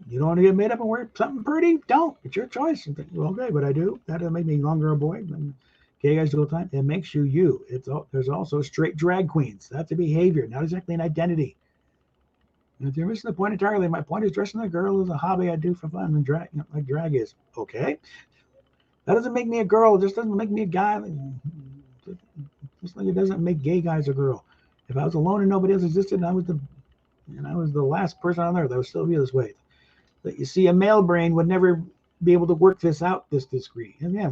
You don't want to get made up and wear something pretty? Don't. It's your choice. Okay, but I do. That doesn't make me longer a boy than gay guys do all the time. It makes you you. There's also straight drag queens. That's a behavior, not exactly an identity. And if you're missing the point entirely, my point is dressing a girl is a hobby I do for fun, and drag, like drag is. Okay. That doesn't make me a girl. It just doesn't make me a guy. Just like it doesn't make gay guys a girl. If I was alone and nobody else existed, and I was the last person on earth, I would still be this way. That you see, a male brain would never be able to work this out this degree. And yeah,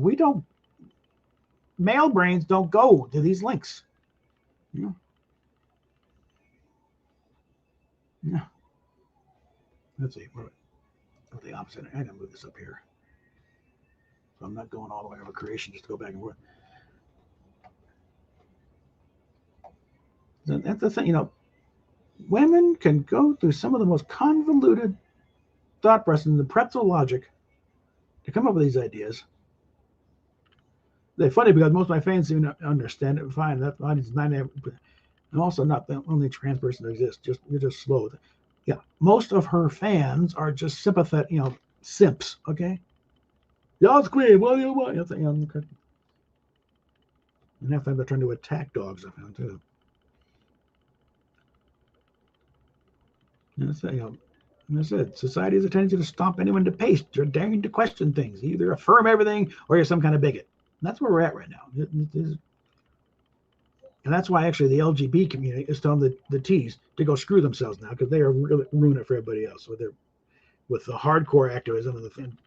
male brains don't go to these links. Yeah. let's see, the opposite. I gotta move this up here. So I'm not going all the way over creation just to go back and forth. That's the thing, women can go through some of the most convoluted thought process, the pretzel logic to come up with these ideas. They're funny because most of my fans even understand it fine. That's fine. It's 99. I'm also not the only trans person that exists. You're just slow. Yeah, most of her fans are just sympathetic, simps. Okay. Y'all's queen. What do you want? Okay. And half the time they're trying to attack dogs. I found too. And I said, society has a tendency to stomp anyone to paste. You're daring to question things. You either affirm everything or you're some kind of bigot. And that's where we're at right now. And that's why actually the LGBT community is telling the T's to go screw themselves now, because they are really ruining it for everybody else with the hardcore activism and the thing.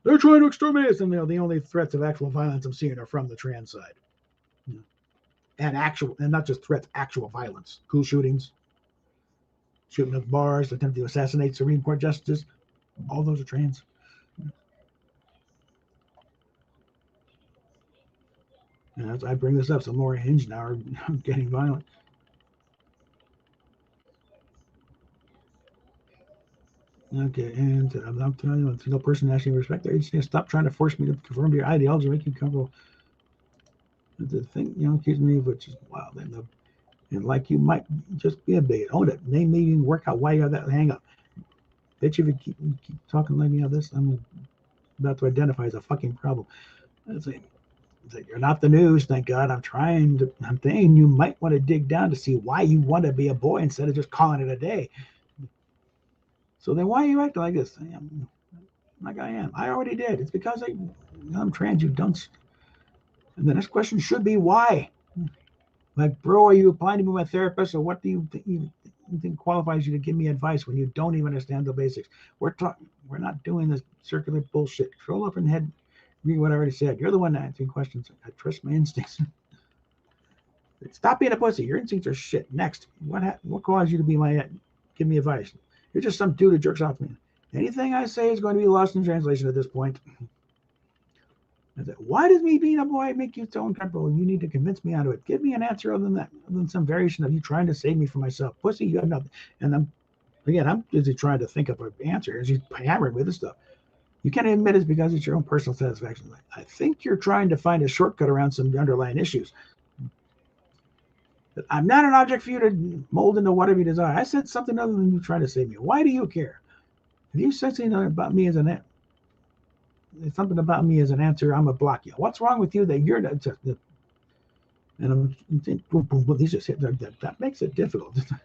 They're trying to exterminate us, and the only threats of actual violence I'm seeing are from the trans side. And not just threats, actual violence. School shootings, shooting up bars, attempt to assassinate Supreme Court justices. All those are trans. And as I bring this up, some more Hinge now are getting violent. Okay, and I'm telling you, a single person actually respect their agency. Stop trying to force me to conform to your ideology, make you comfortable. The thing, accuse me of which is wild. And like you might just be a bigot. Own it. Maybe even work out why you have that hang up. Bet you if you keep talking like me on this, I'm about to identify as a fucking problem. It's like, you're not the news, thank God. I'm saying you might want to dig down to see why you want to be a boy instead of just calling it a day. So then why are you acting like this? I'm like I am. I already did. It's because I'm trans, you dunce. And the next question should be why? Like, bro, are you applying to be my therapist, or what do you think qualifies you to give me advice when you don't even understand the basics? We're not doing this circular bullshit. Roll up in the head, read what I already said. You're the one asking questions. I trust my instincts. Stop being a pussy. Your instincts are shit. Next, what caused you to give me advice? You're just some dude who jerks off me. Anything I say is going to be lost in translation at this point. Why does me being a boy make you so uncomfortable? You need to convince me out of it. Give me an answer other than that, other than some variation of you trying to save me from myself. Pussy, you have nothing. And I'm busy trying to think of an answer as you hammered with this stuff. You can't admit it's because it's your own personal satisfaction. I think you're trying to find a shortcut around some underlying issues. I'm not an object for you to mold into whatever you desire. I said something other than you trying to save me. Why do you care? If you said something about me as an answer, I'm gonna block you. What's wrong with you that you're not? And I'm thinking, boom, boom, boom. These just hit that makes it difficult. Because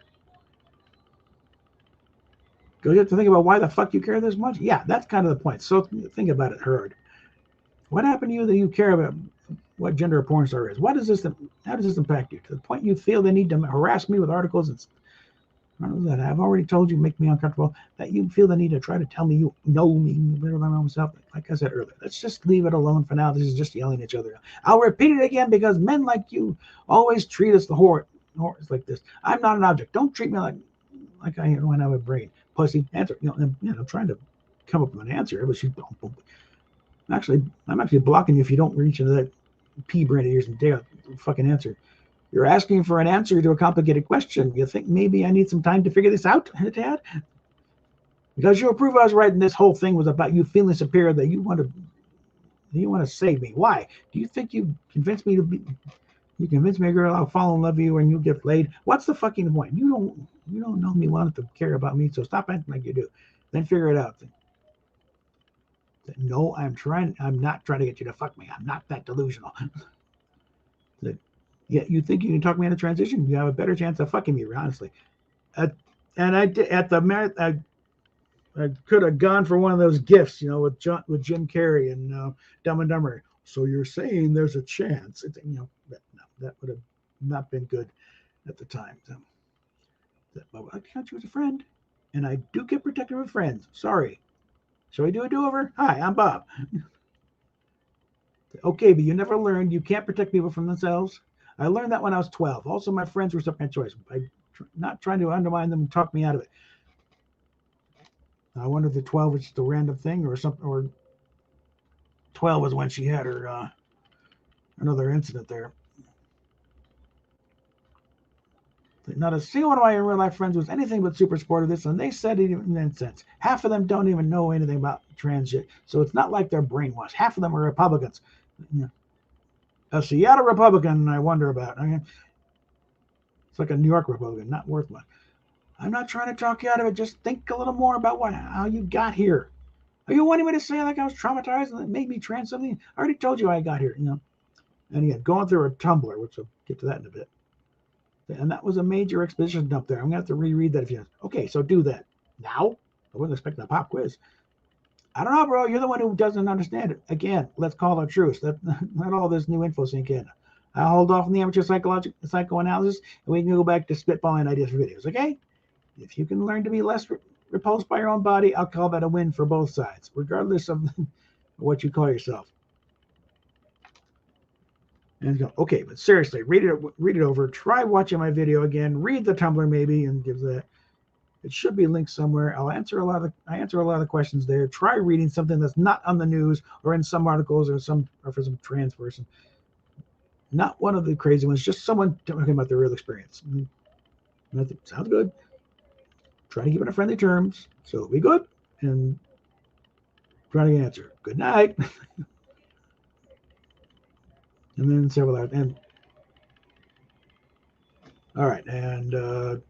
you have to think about why the fuck you care this much. Yeah, that's kind of the point. So think about it, Herd. What happened to you that you care about what gender a porn star is? How does this impact you? To the point you feel they need to harass me with articles that I've already told you make me uncomfortable, that you feel the need to try to tell me you know me better than myself. Like I said earlier, let's just leave it alone for now. This is just yelling at each other. I'll repeat it again because men like you always treat us the whores like this. I'm not an object. Don't treat me like I don't have a brain. Pussy, answer. I'm trying to come up with an answer, but she's I'm actually blocking you if you don't reach into that pea brain of yours and dig out the fucking answer. You're asking for an answer to a complicated question. You think maybe I need some time to figure this out, Dad? Because you approve I was right, and this whole thing was about you feeling superior, that you want to save me. Why? Do you think you convinced me girl, I'll fall in love with you and you'll get laid? What's the fucking point? You don't know me well enough to care about me, so stop acting like you do. Then figure it out. No, I'm not trying to get you to fuck me. I'm not that delusional. Yeah, you think you can talk me into transition? You have a better chance of fucking me, honestly. And I could have gone for one of those gifts, with Jim Carrey and Dumb and Dumber. So you're saying there's a chance? That would have not been good at the time. But I count you as a friend, and I do get protective of friends. Sorry. Shall we do a do-over? Hi, I'm Bob. Okay, but you never learned you can't protect people from themselves. I learned that when I was 12. Also, my friends were my choice. I'm not trying to undermine them and talk me out of it. I wonder if the 12 was just a random thing or something, or 12 was when she had her another incident there. Not a single one of my real life friends was anything but super supportive of this, and they said it even made sense. Half of them don't even know anything about trans shit, so it's not like they're brainwashed. Half of them are Republicans. A Seattle Republican, I wonder about. I mean, it's like a New York Republican, not worth much. I'm not trying to talk you out of it. Just think a little more about how you got here. Are you wanting me to say like I was traumatized and it made me trans something? I already told you how I got here, And again, going through a Tumblr, which I'll get to that in a bit. And that was a major exposition dump there. I'm going to have to reread that if you. Okay, so do that. Now? I wasn't expecting a pop quiz. I don't know, bro. You're the one who doesn't understand it. Again, let's call it truce. Let all this new info sink in. I'll hold off on the amateur psychoanalysis, and we can go back to spitballing ideas for videos, okay? If you can learn to be less repulsed by your own body, I'll call that a win for both sides, regardless of what you call yourself. And go, okay, but seriously, read it over. Try watching my video again. Read the Tumblr maybe, and give that. It should be linked somewhere. I answer a lot of the questions there. Try reading something that's not on the news or in some articles or for some trans person. Not one of the crazy ones. Just someone talking about their real experience. Sounds good. Try to keep it in friendly terms, so it'll be good. And try to answer. Good night. And then several hours. And all right, and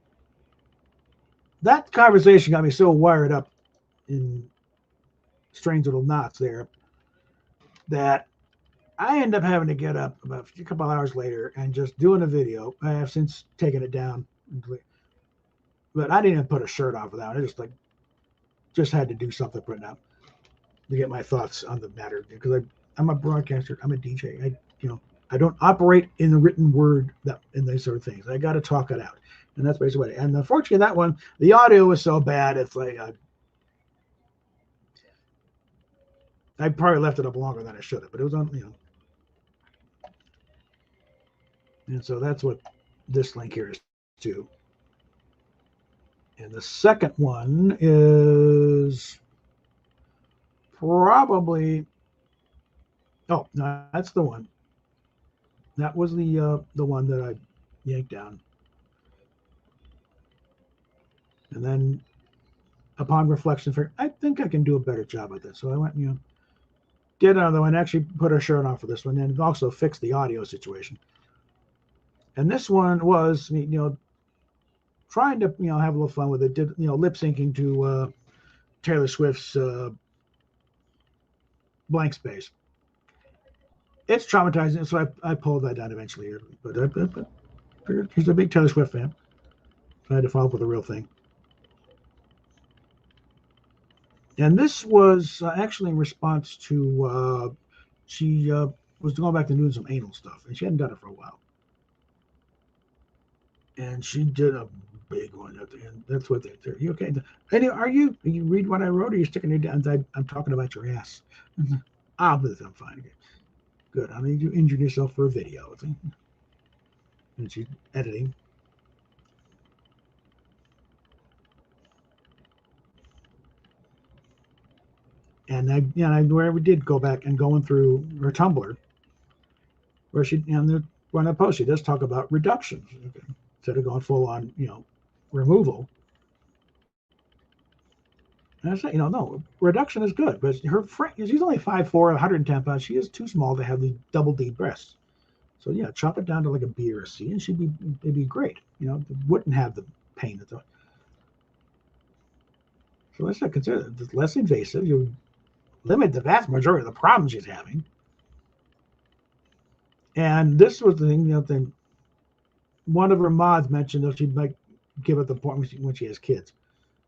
that conversation got me so wired up in strange little knots there that I end up having to get up about a couple hours later and just doing a video. I have since taken it down, but I didn't even put a shirt on for that. I just had to do something putting out to get my thoughts on the matter because I'm a broadcaster. I'm a DJ. I don't operate in the written word in these sort of things. I got to talk it out, and that's basically what. And unfortunately, that one, the audio was so bad. It's like I probably left it up longer than I should have, but it was on. And so that's what this link here is to. And the second one is probably. Oh no, that's the one. That was the one that I yanked down. And then upon reflection, I think I can do a better job at this. So I went, get another one, actually put a shirt on for this one, and also fix the audio situation. And this one was, trying to, have a little fun with it. Did, lip syncing to Taylor Swift's Blank Space. It's traumatizing, so I pulled that down eventually. But he's a big Taylor Swift fan. So I had to follow up with the real thing. And this was actually in response to she was going back to doing some anal stuff, and she hadn't done it for a while. And she did a big one at the end. That's what they're. You okay? Are you read what I wrote? Or are you sticking your down? I'm talking about your ass. I'm fine. Good. I mean, you injured yourself for a video. And she's editing. And I wherever did go back and going through her Tumblr, where she when I post, she does talk about reductions instead of going full on, removal. And I say, no, reduction is good, but her friend, she's only 5'4", 110 pounds. She is too small to have the double D breasts. So yeah, chop it down to like a B or a C, and it'd be great. Wouldn't have the pain at all. So let's not consider it less invasive. You limit the vast majority of the problems she's having. And this was the thing, then one of her mods mentioned that she might give it the point when she has kids.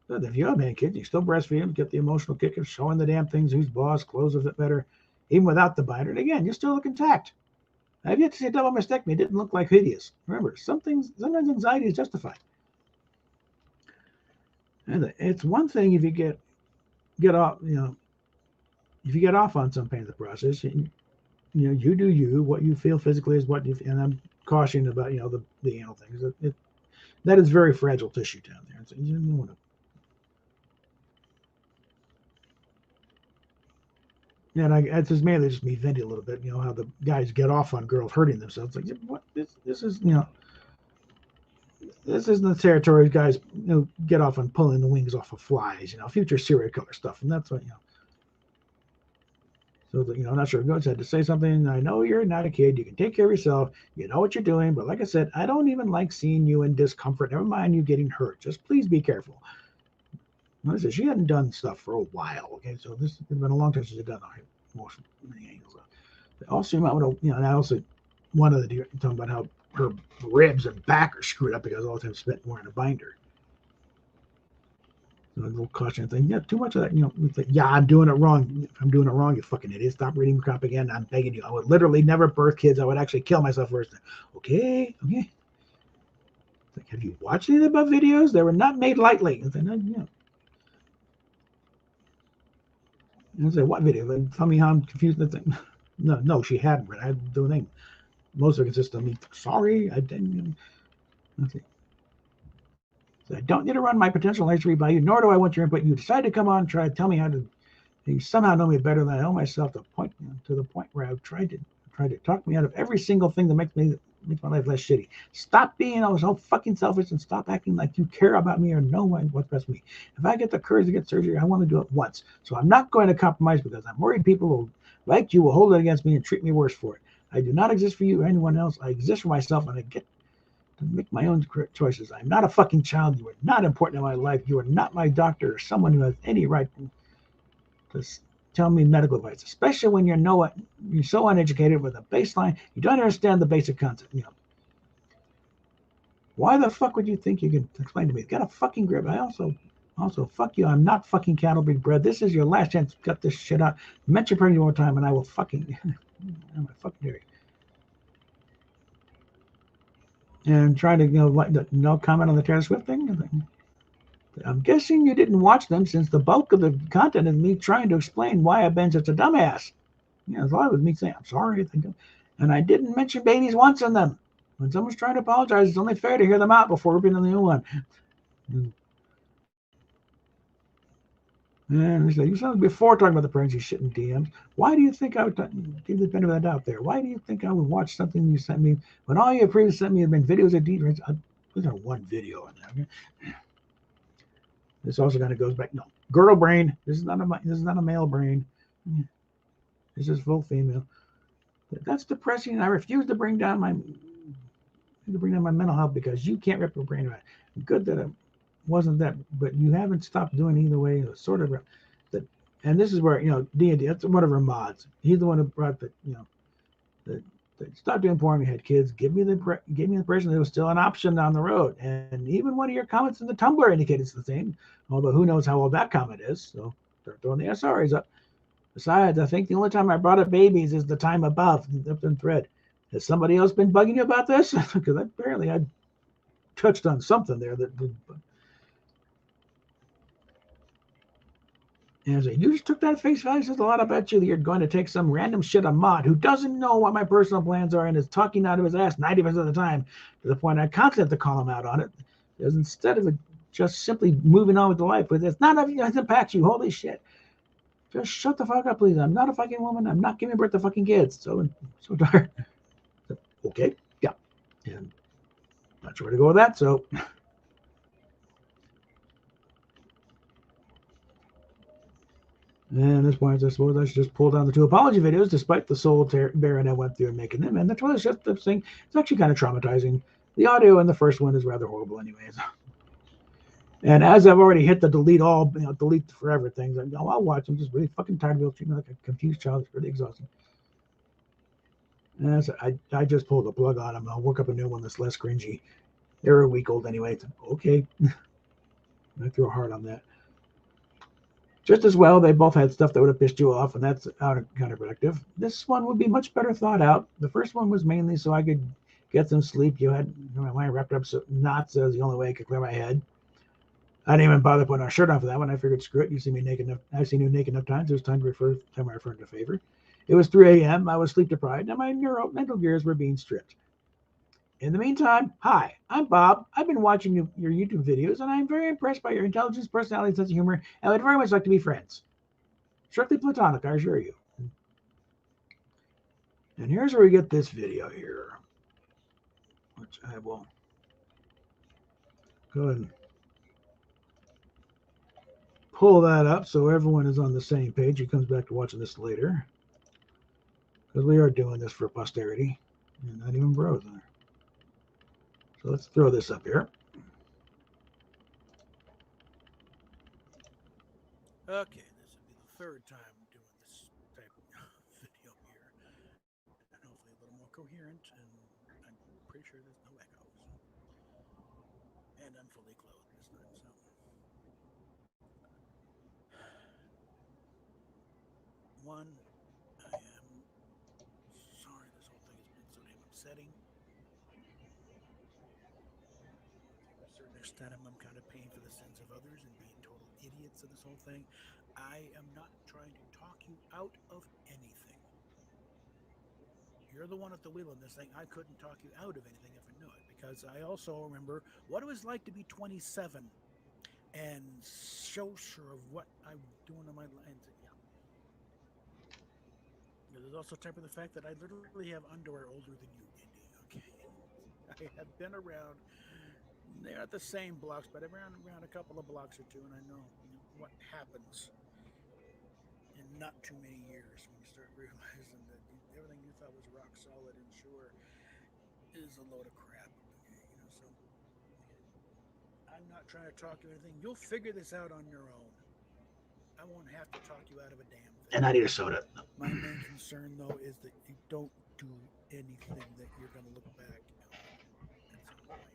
But if you have any kids, you still breastfeed them, get the emotional kick of showing the damn things, who's boss, clothes a bit better, even without the binder. And again, you still look intact. I've yet to see a double mastectomy. It didn't look like hideous. Remember, sometimes anxiety is justified. And it's one thing if you get off, if you get off on some pain in the process, you do you. What you feel physically is what you feel. And I'm cautioning about, the anal things. That is very fragile tissue down there. So you don't want to. And it's just mainly just me venting a little bit, how the guys get off on girls hurting themselves. Like, what? This is, this isn't the territory guys, get off on pulling the wings off of flies, future serial killer stuff. And that's what, So, I'm not sure. Goats had to say something. I know you're not a kid. You can take care of yourself. You know what you're doing. But like I said, I don't even like seeing you in discomfort. Never mind you getting hurt. Just please be careful. Now, she hadn't done stuff for a while. Okay, so this has been a long time since she's done most many angles. Also, you might want to, and I also one of the talking about how her ribs and back are screwed up because all the time spent wearing a binder. So a little caution thing. Yeah, too much of that. We think, yeah, I'm doing it wrong. If I'm doing it wrong, you fucking idiot. Stop reading propaganda. I'm begging you. I would literally never birth kids. I would actually kill myself first. Okay. Like, have you watched any of the above videos? They were not made lightly. I say, what video? Like, tell me how I'm confused. The thing. No, she hadn't read. I had the name. Most of it consist of me. Sorry, I didn't. Okay. So I don't need to run my potential history by you, nor do I want your input. You decide to come on, try to tell me how to. You somehow know me better than I know myself. To the point where I've tried to talk me out of every single thing that makes my life less shitty. Stop being all so fucking selfish and stop acting like you care about me or know what's best for me. If I get the courage to get surgery, I want to do it once. So I'm not going to compromise because I'm worried people will, like you, will hold it against me and treat me worse for it. I do not exist for you or anyone else. I exist for myself, and I get to make my own choices. I'm not a fucking child. You are not important in my life. You are not my doctor or someone who has any right to tell me medical advice, especially when you're so uneducated with a baseline. You don't understand the basic concept. Why the fuck would you think you can explain to me? Got a fucking grip. I also fuck you. I'm not fucking cattle big bread. This is your last chance to cut this shit out. Mention pregnancy one more time, and I will fucking I'm a fucking dare you. And trying to no comment on the Taylor Swift thing. I'm guessing you didn't watch them since the bulk of the content is me trying to explain why I've been such a dumbass. It's a lot of me saying I'm sorry, and I didn't mention babies once in them. When someone's trying to apologize, it's only fair to hear them out before ripping on the new one. And he said, you said before talking about the pregnancy shit in DMs. Why do you think I would give the benefit of that doubt there? Why do you think I would watch something you sent me when all you previously sent me had been videos of DMs? There's not one video in there. Okay? This also kind of goes back. No, girl brain. This is not a male brain. This is full female. That's depressing. I refuse to bring down my mental health because you can't rip your brain around. Good that it wasn't that, but you haven't stopped doing either way. Sort of that, and this is where D&D. That's one of her mods. He's the one who brought that stop doing porn. We had kids. Give me the impression that it was still an option down the road. And even one of your comments in the Tumblr indicated it's the same. Although who knows how old that comment is? So start throwing the SRs up. Besides, I think the only time I brought up babies is the time above in thread. Has somebody else been bugging you about this? Because apparently I touched on something there that. And so you just took that face value. Says a lot about you that you're going to take some random shit a mod who doesn't know what my personal plans are and is talking out of his ass 90% of the time to the point I constantly have to call him out on it. Because instead of just simply moving on with the life, but it's not it impacts you. Holy shit. Just shut the fuck up, please. I'm not a fucking woman. I'm not giving birth to fucking kids. So tired. So, okay. Yeah. And not sure where to go with that. So. And at this point, I suppose I should just pull down the 2 apology videos, despite the soul bearing I went through and making them. And the toilet shit thing is actually kind of traumatizing. The audio in the first one is rather horrible, anyways. And as I've already hit the delete forever things, I'll watch. I'm just really fucking tired of treating me like a confused child. It's really exhausting. And so I just pulled the plug on them. I'll work up a new one that's less cringy. They're a week old anyway. Okay. I threw a heart on that. Just as well, they both had stuff that would have pissed you off, and that's counterproductive. This one would be much better thought out. The first one was mainly so I could get some sleep. You had my mind wrapped up knots. That was the only way I could clear my head. I didn't even bother putting a shirt on for that one. I figured, screw it. You see me naked enough. I've seen you naked enough times. It was time I referred to favor. It was 3 a.m. I was sleep deprived, and my mental gears were being stripped. In the meantime, hi, I'm Bob. I've been watching your YouTube videos, and I'm very impressed by your intelligence, personality, and sense of humor, and would very much like to be friends. Strictly platonic, I assure you. And here's where we get this video here, which I will go ahead and pull that up so everyone is on the same page. He comes back to watching this later, because we are doing this for posterity and not even bros in there. So let's throw this up here. Okay, this will be the third time doing this type of video here, and hopefully a little more coherent, and I'm pretty sure there's no echoes. And I'm fully clothed this time, so. One, I am sorry this whole thing has been so damn upsetting. To a certain extent, I'm kind of paying for the sins of others and being total idiots of this whole thing. I am not trying to talk you out of anything. You're the one at the wheel in this thing. I couldn't talk you out of anything if I knew it, because I also remember what it was like to be 27 and so sure of what I'm doing in my life. Yeah. There's also type of the fact that I literally have underwear older than you, Indy. Okay, I have been around. They're not the same blocks, but around a couple of blocks or two, and I know what happens in not too many years when you start realizing that everything you thought was rock solid and sure is a load of crap. Okay, so I'm not trying to talk you anything. You'll figure this out on your own. I won't have to talk you out of a damn thing. And I need a soda. My main concern, though, is that you don't do anything that you're going to look back on at some point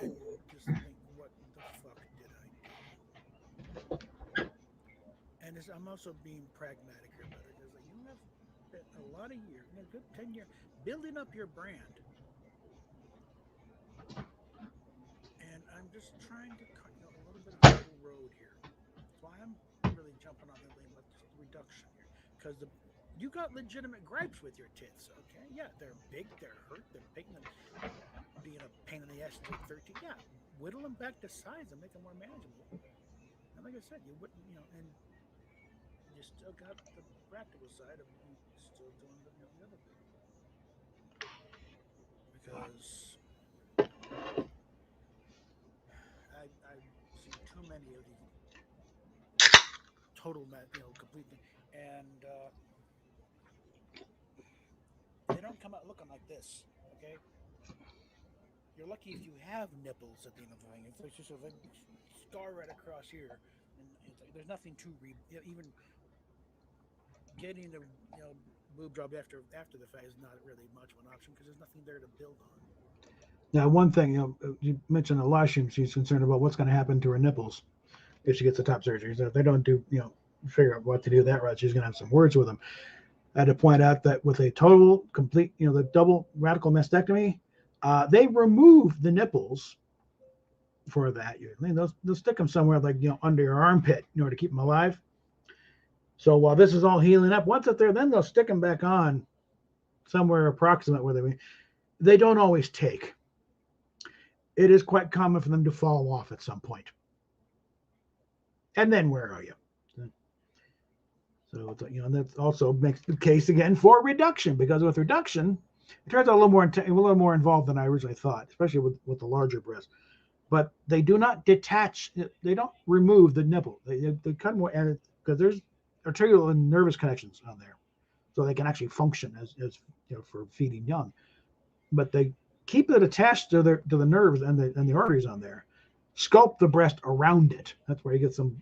and just think, what the fuck did I do? And I'm also being pragmatic here, brother, because you have spent a lot of years, a good 10 years, building up your brand. And I'm just trying to cut a little bit of a middle road here. That's why I'm really jumping on the reduction here. Because you got legitimate gripes with your tits, okay? Yeah, they're big, they're hurt, they're big, and being a pain in the ass to 13. Yeah, whittle them back to size and make them more manageable. And like I said, you wouldn't, and you still got the practical side of you still doing the other thing. Because I see too many of these total, complete thing, and they don't come out looking like this. Okay, you're lucky if you have nipples at the end of the thing. If there's just a scar right across here, and it's like there's nothing to even getting the boob job after the fact is not really much of an option because there's nothing there to build on. Now, one thing you mentioned Elisha, she's concerned about what's going to happen to her nipples if she gets the top surgery. So if they don't do, figure out what to do that route, she's going to have some words with them. I had to point out that with a total, complete, the double radical mastectomy, they remove the nipples for that. They'll stick them somewhere like, under your armpit in order to keep them alive. So while this is all healing up, once it's there, then they'll stick them back on somewhere approximate where they don't always take. It is quite common for them to fall off at some point. And then where are you? So that also makes the case again for reduction, because with reduction, it turns out a little more involved than I originally thought, especially with the larger breast. But they do not detach; they don't remove the nipple. They cut more, because there's arterial and nervous connections on there, so they can actually function as for feeding young. But they keep it attached to the nerves and the arteries on there. Sculpt the breast around it. That's where you get some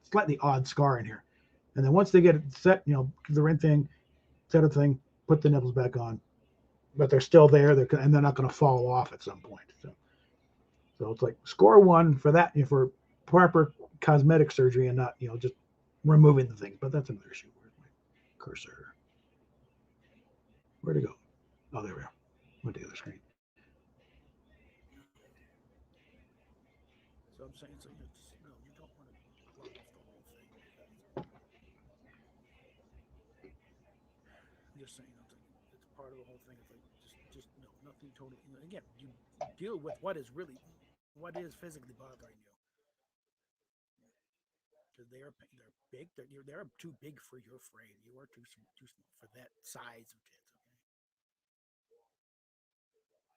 slightly odd scar in here. And then once they get it set, the right thing, set a thing, put the nipples back on, but they're still there, and they're not going to fall off at some point. So it's like score one for that, for proper cosmetic surgery and not, just removing the things. But that's another issue. Where's my cursor? Where'd it go? Oh, there we are. Went to the other screen. So I'm saying, no, you don't want to blow off the whole thing. I'm just saying, it's part of the whole thing. It's like just no, nothing totally. Again, you deal with what is physically bothering you, because they're big. They're too big for your frame. You are too small for that size of tits.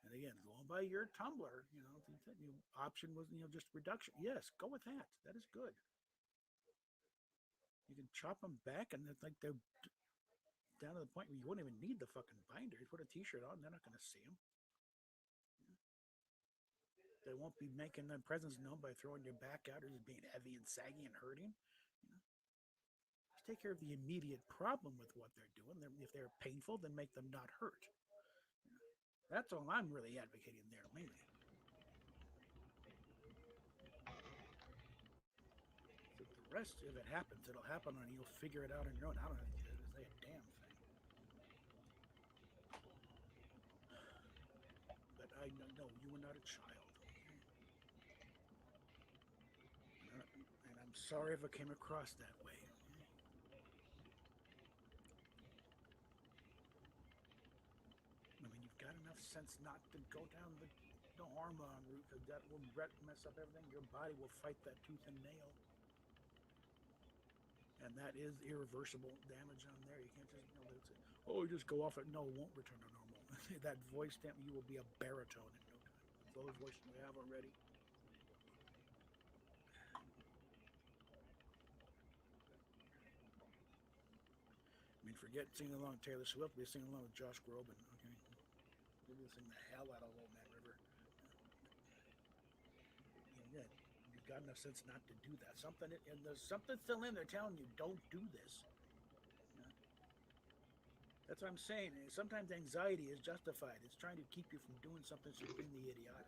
And again, going by your Tumblr, the option was just reduction. Yes, go with that. That is good. You can chop them back, and it's like they're down to the point where you wouldn't even need the fucking binder. You put a T-shirt on, they're not going to see them. They won't be making their presence known by throwing your back out or just being heavy and saggy and hurting. Just take care of the immediate problem with what they're doing. If they're painful, then make them not hurt. That's all I'm really advocating there, mainly. So the rest, if it happens, it'll happen, and you'll figure it out on your own. I don't have to say a damn thing. But I know you were not a child. And I'm sorry if it came across that way. I mean, you've got enough sense not to go down the hormone route, because that will mess up everything. Your body will fight that tooth and nail. And that is irreversible damage on there. You can't just, you just go off it. No, it won't return to normal. That voice stamp, you will be a baritone in no time. With all the voices you have already. I mean, forget singing along with Taylor Swift. Be singing along with Josh Groban. Okay, maybe sing the hell out of Old Man River. Yeah, you've got enough sense not to do that. And there's something still in there telling you don't do this. That's what I'm saying. Sometimes anxiety is justified. It's trying to keep you from doing something supremely idiotic.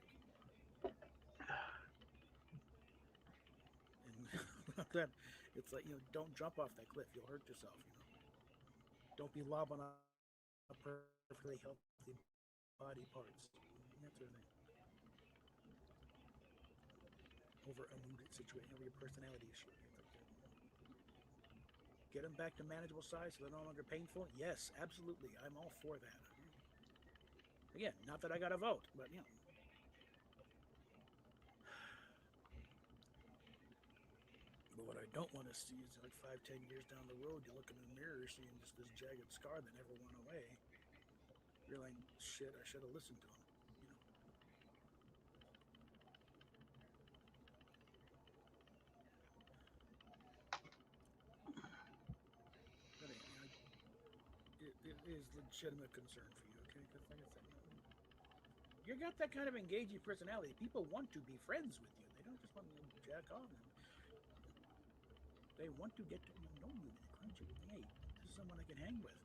And it's like, don't jump off that cliff. You'll hurt yourself. Don't be lobbing on perfectly healthy body parts. That sort of thing. Over a mood situation, over your personality issue. Get them back to manageable size so they're no longer painful. Yes, absolutely. I'm all for that. Again, not that I got a vote, but But what I don't want to see is like 5-10 years down the road, you look in the mirror, seeing just this jagged scar that never went away. You're like, shit, I should have listened to him. But anyway, it is legitimate concern for you, okay? Because like I said, you got that kind of engaging personality. People want to be friends with you. They don't just want to jack off. They want to get to know you. Hey, this is someone I can hang with.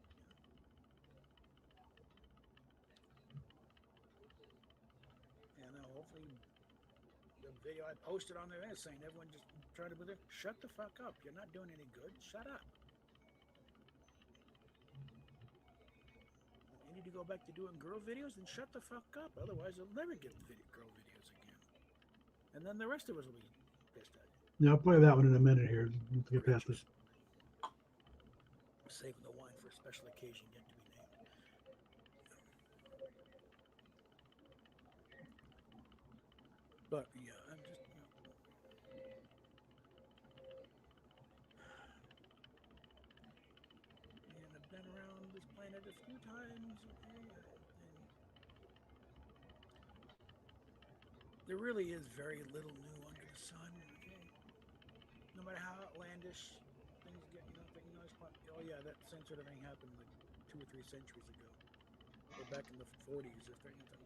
And hopefully the video I posted on there is saying everyone just trying to be there. Shut the fuck up. You're not doing any good. Shut up. You need to go back to doing girl videos, then shut the fuck up. Otherwise, you'll never get girl videos again. And then the rest of us will be pissed at you. Yeah, I'll play that one in a minute here. Let's get past this. Saving the wine for a special occasion yet to be named. But yeah, I'm just and I've been around this planet a few times, okay, and there really is very little new under the sun, okay? No matter how outlandish things get, oh yeah, that same sort of thing happened like 2 or 3 centuries ago, or back in the 40s or 30s.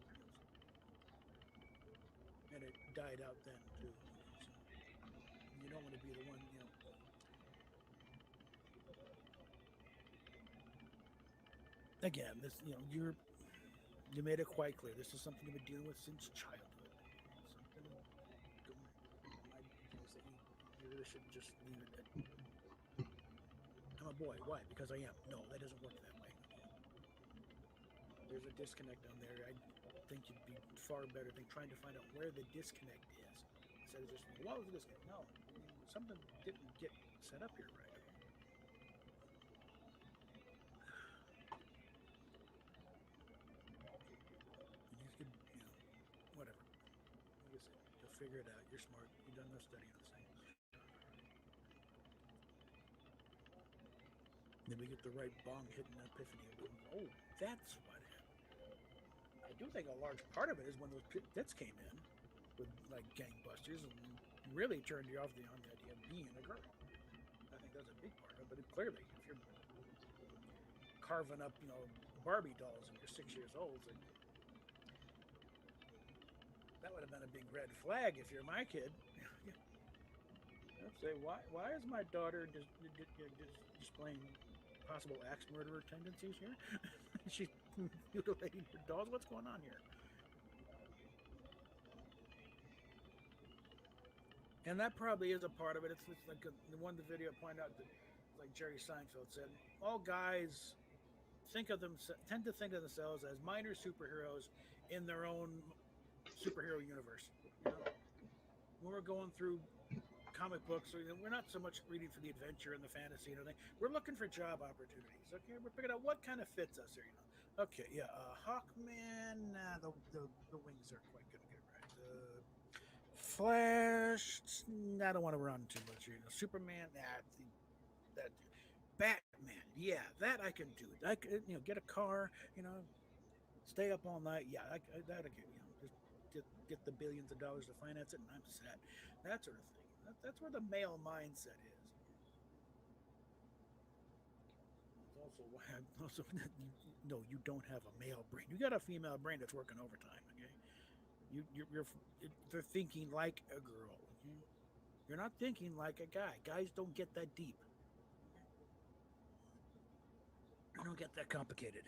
And it died out then too. So you don't want to be the one, Again, this, you made it quite clear. This is something you've been dealing with since childhood. Something you really should just leave it at. I'm a boy. Why? Because I am. No, that doesn't work that way. There's a disconnect on there. I think you'd be far better than trying to find out where the disconnect is instead of just, what was the disconnect? No, something didn't get set up here right. You could, whatever. Like I said, you'll figure it out. You're smart. You've done enough study on this thing. Then we get the right bong hitting epiphany. Oh, that's what happened. I do think a large part of it is when those tits came in with like gangbusters and really turned you off on the idea of being a girl. I think that's a big part of it. But clearly, if you're carving up, Barbie dolls and you're 6 years old, like, that would have been a big red flag if you're my kid. I'd say, why is my daughter just displaying possible axe murderer tendencies here? She's mutilating her dolls. What's going on here? And that probably is a part of it. It's like the one the video pointed out that, like Jerry Seinfeld said, all guys tend to think of themselves as minor superheroes in their own superhero universe. When we're going through comic books, we're not so much reading for the adventure and the fantasy and everything. We're looking for job opportunities. Okay, we're picking out what kind of fits us here. Okay, yeah, Hawkman. Nah, the wings aren't quite gonna get right. Flash. I don't want to run too much. Superman. That. Batman. Yeah, that I can do. I could, get a car. Stay up all night. Yeah, that I can. Just get the billions of dollars to finance it, and I'm set. That sort of thing. That's where the male mindset is. It's also why no, you don't have a male brain. You got a female brain that's working overtime. Okay, they're thinking like a girl. Okay? You're not thinking like a guy. Guys don't get that deep. I don't get that complicated.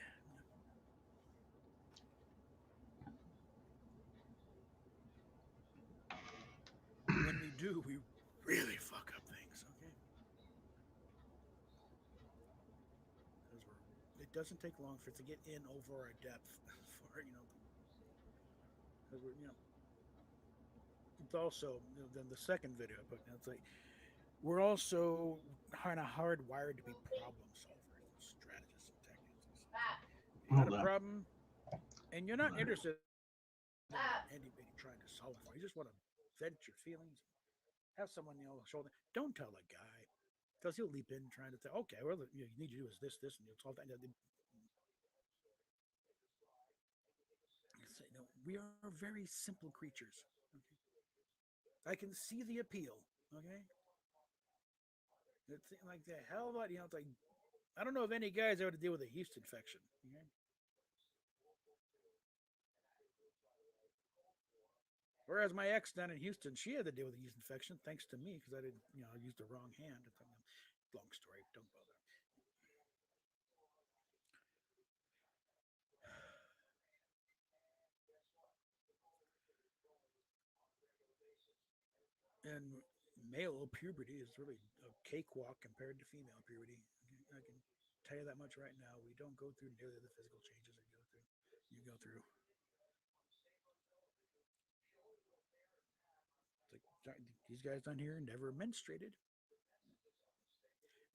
When we do, we really fuck up things, okay? Because it doesn't take long for it to get in over our depth for, because it's also, then the second video, but it's like, we're also kind of hardwired to be problem solvers, strategists, and techniques. You got a problem, and you're not interested in anybody trying to solve it for you. You just want to vent your feelings, have someone shoulder. Don't tell a guy, because he'll leap in trying to say, okay, well, you need to do is this, and you'll solve that. Say, no, we are very simple creatures. Okay? I can see the appeal. Okay, it's like the hell about it's like I don't know if any guys ever to deal with a yeast infection. Okay? Whereas my ex down in Houston, she had to deal with a yeast infection thanks to me because I didn't, I used the wrong hand. Long story, don't bother. And male puberty is really a cakewalk compared to female puberty. I can tell you that much right now. We don't go through nearly the physical changes you go through. It's like these guys down here never menstruated,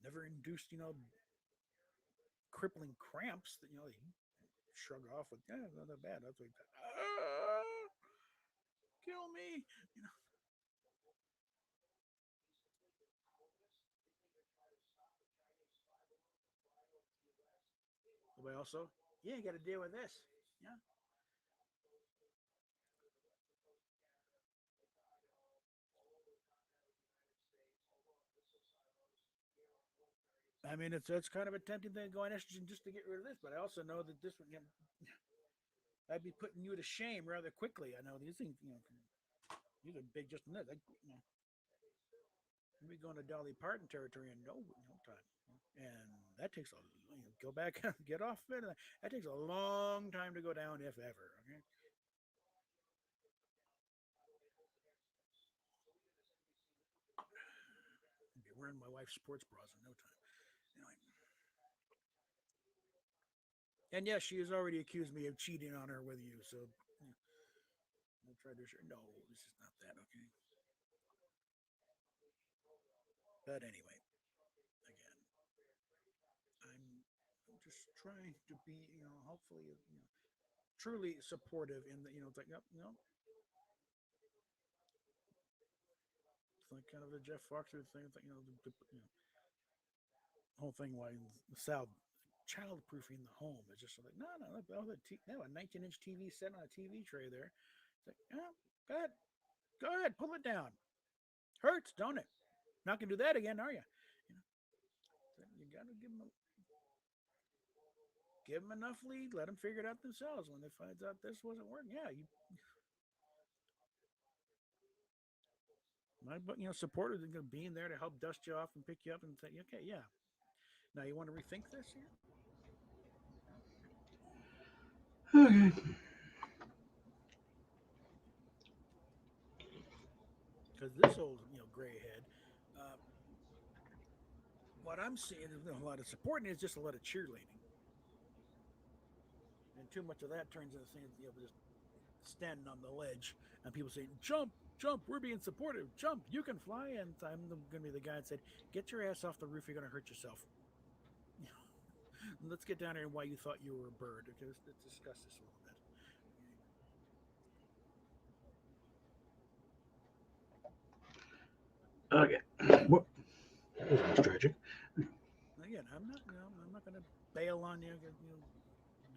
never induced, crippling cramps that they shrug off with. Yeah, not that bad. That's like, kill me, But also, yeah, you got to deal with this. Yeah. I mean, it's kind of a tempting thing to go on estrogen just to get rid of this, but I also know that this would, I'd be putting you to shame rather quickly. I know these things, these are big just in this. We'd be going to Dolly Parton territory in no time, and that takes go back, get off it. That takes a long time to go down, if ever. Okay. I'd be wearing my wife's sports bras in no time. Anyway. And yes, she has already accused me of cheating on her with you. So I'll try to assure. No, this is not that. Okay. But anyway, again, I'm just trying to be, hopefully, truly supportive in the, it's like, it's like kind of the Jeff Foxworthy thing. It's like, the whole thing why Sal childproofing the home. It's just like, no, they have a 19-inch TV set on a TV tray there. It's like, oh, go ahead, pull it down. Hurts, don't it? Not gonna do that again, are you? You gotta give them enough lead, let them figure it out themselves. When they find out this wasn't working, supporters are gonna be in there to help dust you off and pick you up and say, okay, yeah. Now you want to rethink this here? Okay. Because this old, gray head, what I'm seeing is a lot of supporting is just a lot of cheerleading, and too much of that turns into things, just standing on the ledge and people saying, "Jump, jump! We're being supportive. Jump! You can fly!" And I'm going to be the guy that said, "Get your ass off the roof. You're going to hurt yourself." Let's get down here and why you thought you were a bird. Okay, let's discuss this a little Okay. What? That was tragic. Again, I'm not going to bail on you.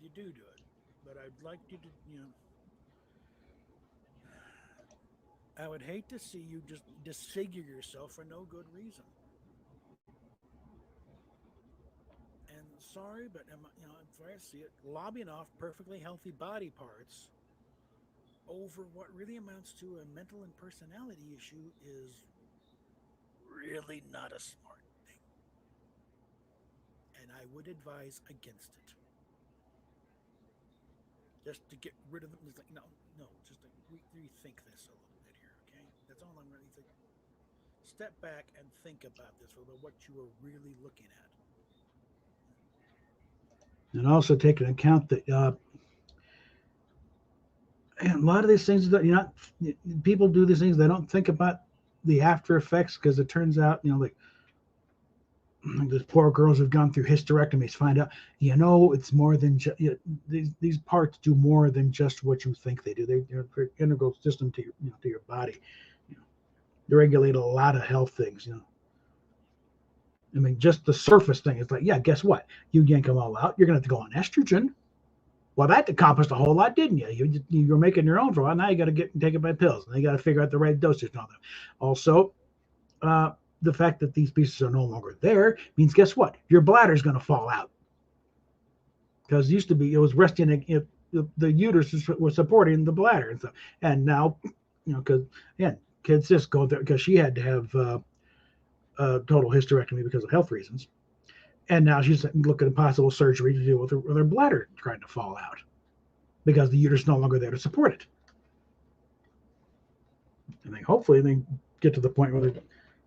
You do it, but I'd like you to, I would hate to see you just disfigure yourself for no good reason. And sorry, but the way I see it, lobbing off perfectly healthy body parts over what really amounts to a mental and personality issue is really not a smart thing. And I would advise against it. Just to get rid of them. It's like, no, just like rethink this a little bit here, okay? That's all I'm really saying. Step back and think about this, about what you are really looking at. And also take into account that a lot of these things that people do these things, they don't think about the after effects, because it turns out, like these poor girls who've gone through hysterectomies find out, it's more than these parts do more than just what you think they do. They're an integral system to your body. They regulate a lot of health things. I mean, just the surface thing is like, yeah, guess what? You yank them all out, you're going to have to go on estrogen. Well, that accomplished a whole lot, didn't you? You're making your own for a while. Now you got to take it by pills, and you got to figure out the right dosage and all that. Also, the fact that these pieces are no longer there means, guess what? Your bladder's going to fall out, because it was resting. The uterus was supporting the bladder and stuff, and now, because kids just go there because she had to have a total hysterectomy because of health reasons. And now she's looking at possible surgery to deal with her bladder trying to fall out, because the uterus is no longer there to support it. And hopefully they get to the point where they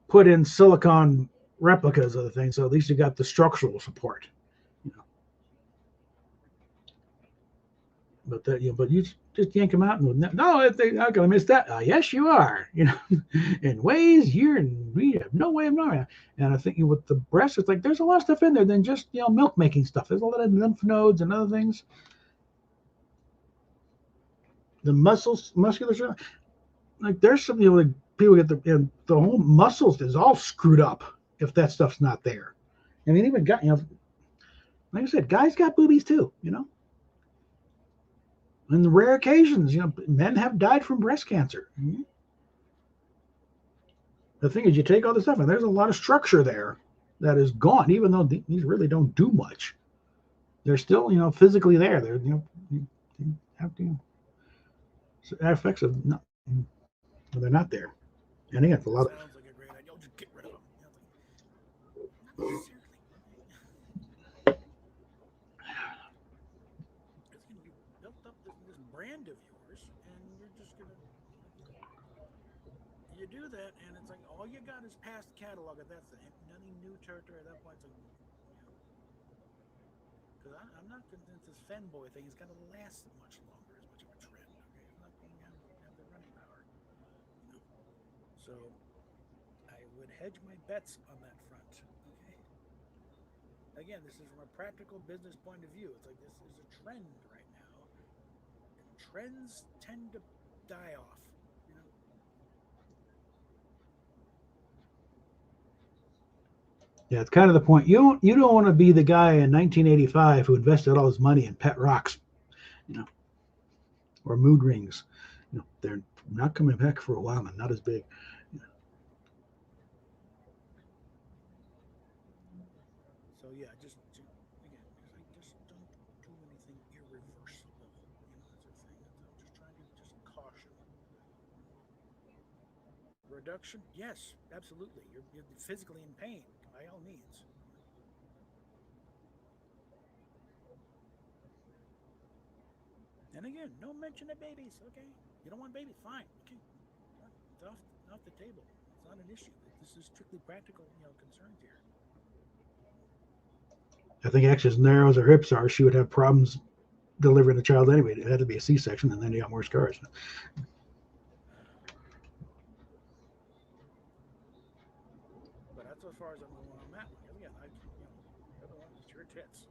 put in silicone replicas of the thing, so at least you got the structural support. But you just yank them out and no, they're not going to miss that. Yes, you are. In ways we have no way of knowing. And I think with the breast, it's like there's a lot of stuff in there than just milk making stuff. There's a lot of lymph nodes and other things. The muscular, like there's some like people get the whole muscles is all screwed up if that stuff's not there. I mean, even got like I said, guys got boobies too. On the rare occasions, men have died from breast cancer. The thing is, you take all this stuff, and there's a lot of structure there that is gone, even though these really don't do much. They're still, physically there. They're, you have to. So effects of not, they're not there. And again, it's a lot of. Sounds like a great idea. Just get rid of them. Built up this brand of yours, and you're just gonna you do that, and it's like all you got is past catalog, and that's nothing new territory at that point. Because I'm not convinced this fanboy thing is gonna last much longer as much of a trend. Okay, it's not going to have the running power. So I would hedge my bets on that front. Okay. Again, this is from a practical business point of view. It's like this is a trend right now. And trends tend to die off. Yeah, it's kind of the point. You don't want to be the guy in 1985 who invested all his money in pet rocks, you know, or mood rings. You know, they're not coming back for a while, and not as big. So yeah, just again, because I just don't do anything irreversible. That's the thing. I'm just trying to just caution. Reduction, yes, absolutely. You're physically in pain by all means. And again, no mention of babies. Okay, you don't want babies, fine. Okay, it's off the table. It's not an issue. This is strictly practical, concerns here. I think actually as narrow as her hips are, she would have problems delivering a child anyway. It had to be a C-section, and then you got more scars. But that's as far as I'm going on that one. Again, the other one is your tits.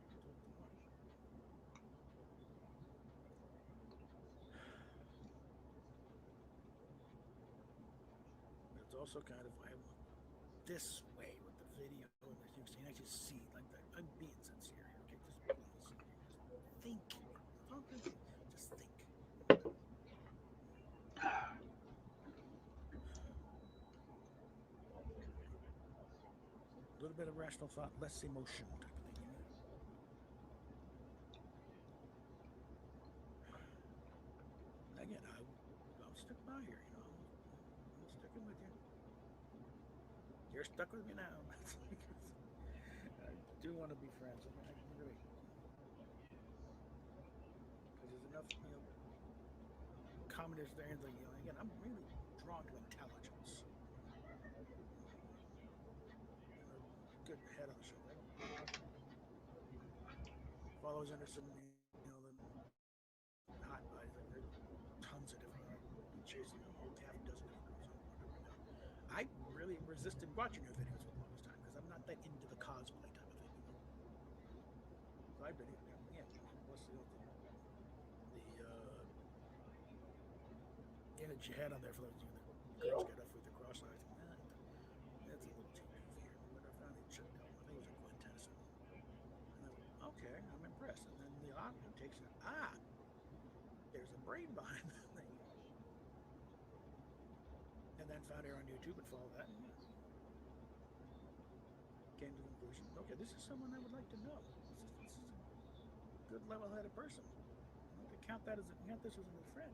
But it's also kind of this way with the video, and you can actually see like that. I'm being sincere here. Okay, just think. Just think. A little bit of rational thought, less emotion type of thing. Again, I'll stick by here. I'm sticking with you. You're stuck with me now. I do want to be friends. I really, because there's enough, commenters there. Like, again, I'm really drawn to intelligence. Good head on the shoulder. Follows Anderson, the hot bodies. Like, there's tons of different. Chasing half a dozen different girls. I really resisted watching your videos for the longest time because I'm not that into the cosplay type of thing. So I've been, what's the image you had on there for those girls get up with the cross eyes. That's a little too goofy. But I finally checked out. I think it was a Gwen Tennyson. Okay, I'm impressed. And then the auditor takes it. There's a brain behind that thing. And then found her on YouTube and followed that. And came to the conclusion, okay, this is someone I would like to know. This is a good level-headed person. I want to count this as a new friend.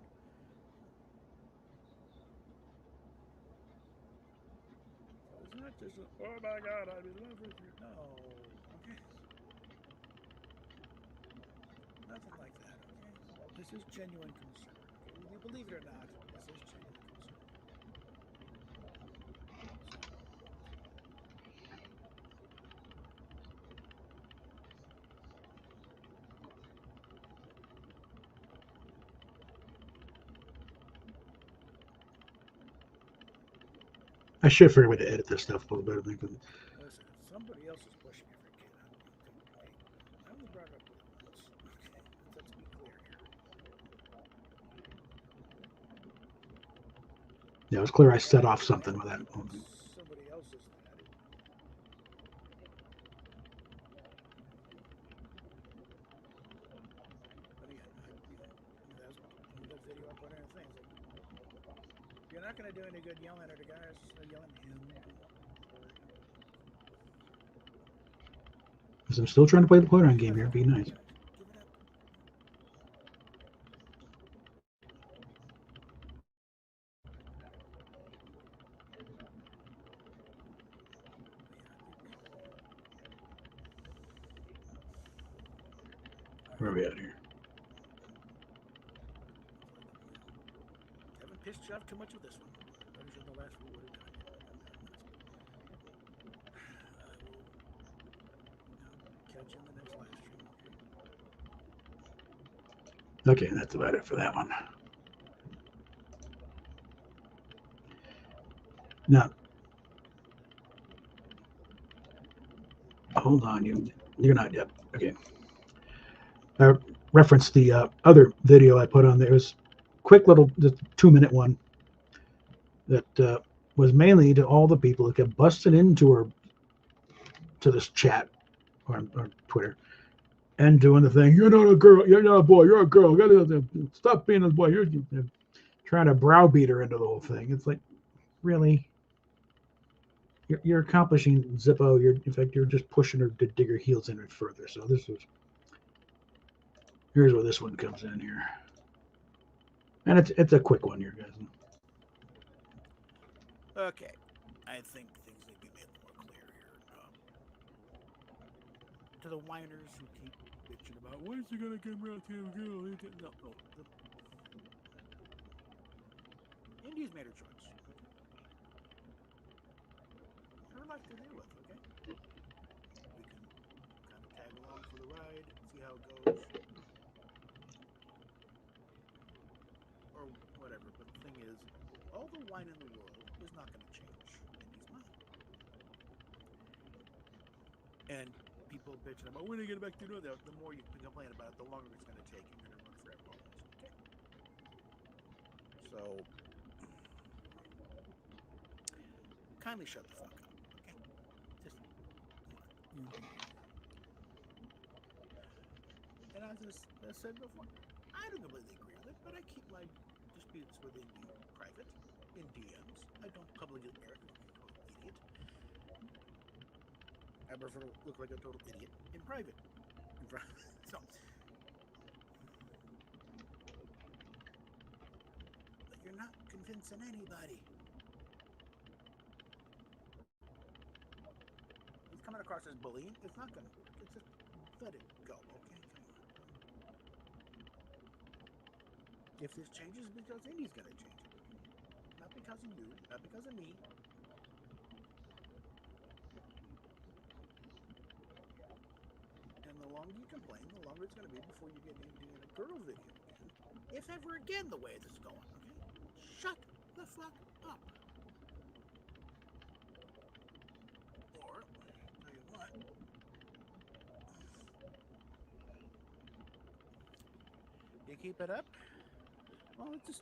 So it's not just oh my God, I'm in love with you. No. Okay. Nothing like that, okay? This is genuine concern. Okay? You believe it or not, this is genuine concern. I should figure a way to edit this stuff a little bit. I think. Listen, if somebody else is pushing every kid, I only brought it up once. Okay, let's be clear here. Yeah, it was clear I set off something with that. Somebody else's lad. But again, that's the video I put in the thing. Like, you're not going to do any good yelling at a guy who's yelling at him. Because I'm still trying to play the Playground game here. Be nice. Where are we at here? Haven't pissed you off too much with this one. Better than the last one would have done. Catch you in the next live stream. Okay, that's about it for that one. Now, hold on, you're not yet. Okay. I referenced the other video I put on there. It was a quick little 2-minute one that was mainly to all the people that kept busting into her to this chat on Twitter and doing the thing. You're not a girl. You're not a boy. You're a girl. Stop being a boy. You're trying to browbeat her into the whole thing. It's like, really? You're accomplishing Zippo. In fact, you're just pushing her to dig her heels in it further. So here's where this one comes in here. And it's a quick one here, guys. Okay. I think things need to be made more clear here. To the whiners who keep bitching about, when is he going to get around to a girl? No. Indy's made her choice. Her life to deal with, okay? We can kind of tag along for the ride, see how it goes. Or whatever, but the thing is, all the wine in the world is not going to change Indy's mind. And people bitching about, when are you get back to know that? The more you complain about it, the longer it's going to take. You're going to run forever almost. Okay? So, kindly shut the fuck up. Okay? Just, and as I said before, I don't completely agree with it, but I keep my disputes with Indy private, in DMs. I don't publicly air it like a total idiot. I prefer to look like a total idiot in private. So, but you're not convincing anybody. He's coming across as bullying. It's not gonna. It's just let it go. Okay, come on. If this changes, because Indy's gonna change it. Not because of you, not because of me. And the longer you complain, the longer it's going to be before you get Indy in a girl video again. If ever again the way this is going, okay? Shut the fuck up. Or, tell you what. You keep it up? Well, just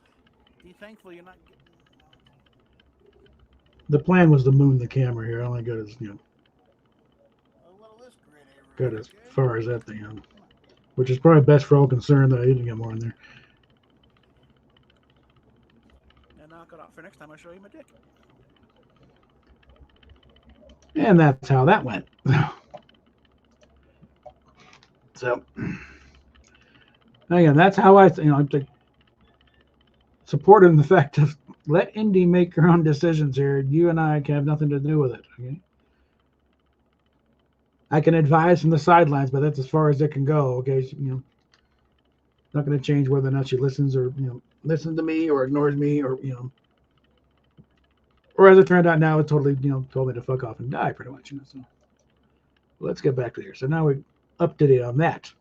be thankful you're not getting... The plan was to moon the camera here. All I got is, got as far as that thing, which is probably best for all concerned that I didn't get more in there. And knock it off for next time I show you my dick. And that's how that went. So, again, that's how I'm supportive in the fact of let Indy make her own decisions here. You and I can have nothing to do with it. Okay. I can advise from the sidelines, but that's as far as it can go. Okay, not going to change whether or not she listens or listens to me or ignores me or or as it turned out now, it totally told me to fuck off and die pretty much. So let's get back to here. So now we're up to date on that.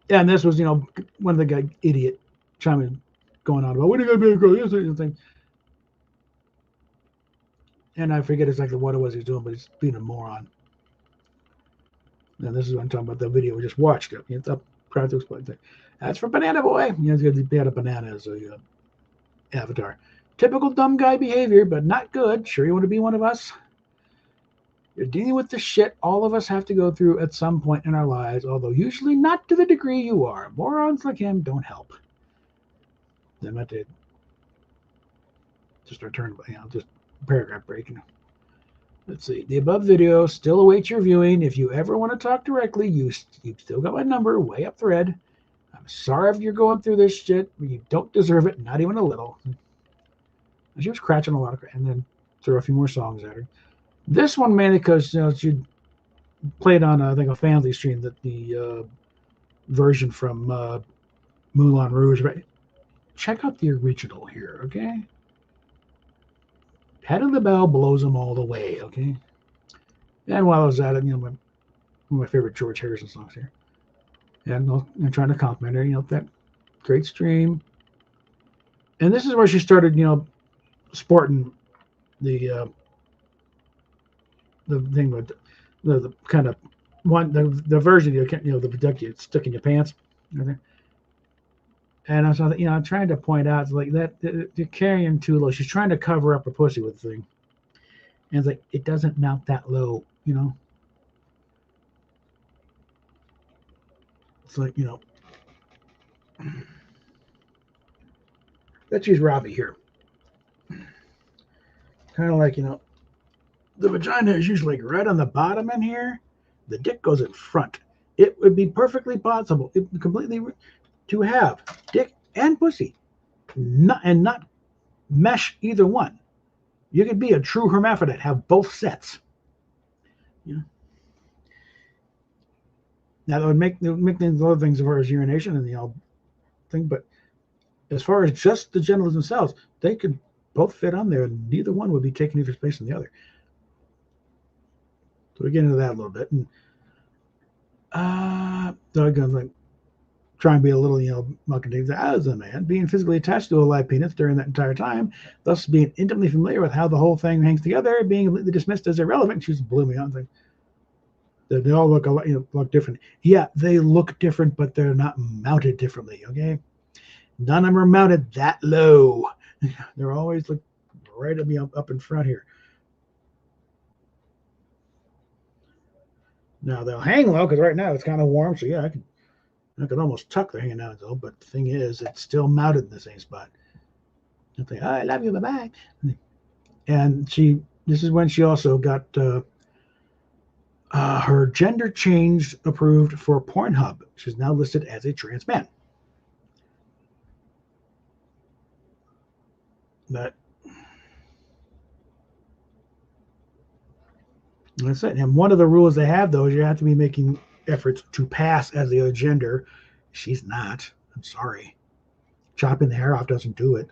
Yeah, and this was one of the guy idiot chiming going on about when are you going to be a girl? Thing. And I forget exactly what it was he's doing, but he's being a moron. And this is what I'm talking about, the video we just watched. It's up, trying to explain things. That's for Banana Boy. He had a banana as a avatar. Typical dumb guy behavior, but not good. Sure you want to be one of us? You're dealing with the shit all of us have to go through at some point in our lives, although usually not to the degree you are. Morons like him don't help. Then I did. Just return, just paragraph break. Let's see. The above video still awaits your viewing. If you ever want to talk directly, you've still got my number way up thread. I'm sorry if you're going through this shit. You don't deserve it, not even a little. She was scratching a lot of crap, and then threw a few more songs at her. This one mainly because she played on I think a family stream that the version from Moulin Rouge. Right? Check out the original here, okay? Head of the Bell blows them all the way, okay? And while I was at it, one of my favorite George Harrison songs here. And I'm trying to compliment her, that great stream. And this is where she started, sporting the thing with the kind of one the version the duck you stick in your pants. And I was I'm trying to point out like that you're carrying too low. She's trying to cover up her pussy with the thing. And it's like, it doesn't mount that low, you know? It's like, you know, let's use Robbie here. Kind of like, you know, the vagina is usually like right on the bottom in here. The dick goes in front. It would be perfectly possible, completely, to have dick and pussy, not mesh either one. You could be a true hermaphrodite, have both sets. You know? Now that would make things, other things as far as urination and the all thing, but as far as just the genitals themselves, they could both fit on there, and neither one would be taking either space than the other. So we get into that a little bit, and so I'm gonna like try and be a little, you know, mucking things. As a man, being physically attached to a live penis during that entire time, thus being intimately familiar with how the whole thing hangs together, being completely dismissed as irrelevant, she just blew me on. Like, they all look a lot, you know, look different. Yeah, they look different, but they're not mounted differently. Okay, none of them are mounted that low. They're always like right up in front here. Now they'll hang low because right now it's kind of warm, so yeah, I could almost tuck the hanging out though. But the thing is, it's still mounted in the same spot. I think, oh, I love you, bye bye. And this is when she also got her gender changed approved for Pornhub. She's now listed as a trans man. But that's it. And one of the rules they have, though, is you have to be making efforts to pass as the other gender. She's not. I'm sorry. Chopping the hair off doesn't do it.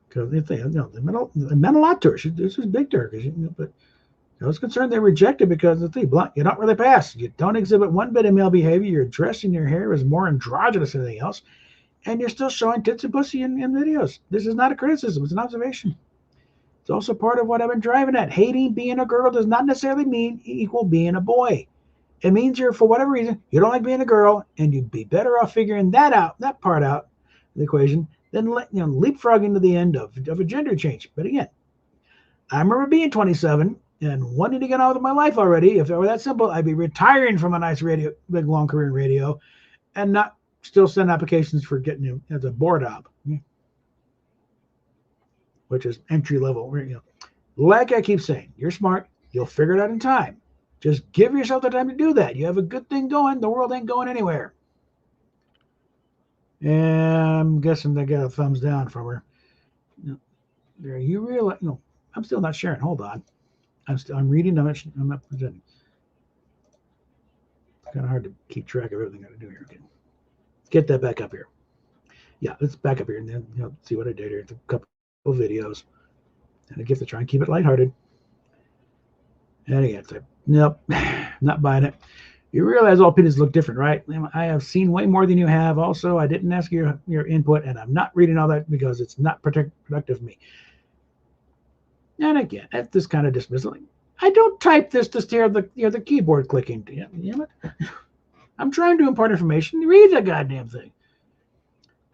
Because they, you know, they meant a lot to her. This was big to her. You know, but I was concerned they rejected because of the blunt. You don't really pass. You don't exhibit one bit of male behavior. Your dress and your hair is more androgynous than anything else. And you're still showing tits and pussy in videos. This is not a criticism. It's an observation. It's also part of what I've been driving at. Hating being a girl does not necessarily mean equal being a boy. It means you're, for whatever reason, you don't like being a girl, and you'd be better off figuring that part out, the equation, than leapfrogging to the end of a gender change. But again, I remember being 27 and wanting to get on with my life already. If it were that simple, I'd be retiring from a nice radio, big long career in radio, and not still send applications for getting you as a board op, which is entry level. You know, like I keep saying, you're smart. You'll figure it out in time. Just give yourself the time to do that. You have a good thing going. The world ain't going anywhere. And I'm guessing they got a thumbs down from her. You realize? No, I'm still not sharing. Hold on. I'm reading. I'm not presenting. It's kind of hard to keep track of everything I do here. Okay. Let's get that back up here. Yeah, let's back up here and then see what I did here. It's a couple of videos. And I get to try and keep it lighthearted. And again, it's like, nope, not buying it. You realize all penises look different, right? I have seen way more than you have. Also, I didn't ask your input, and I'm not reading all that because it's not productive for me. And again, that's this kind of dismissal. I don't type this to stare at the keyboard clicking. You know what? I'm trying to impart information. Read the goddamn thing.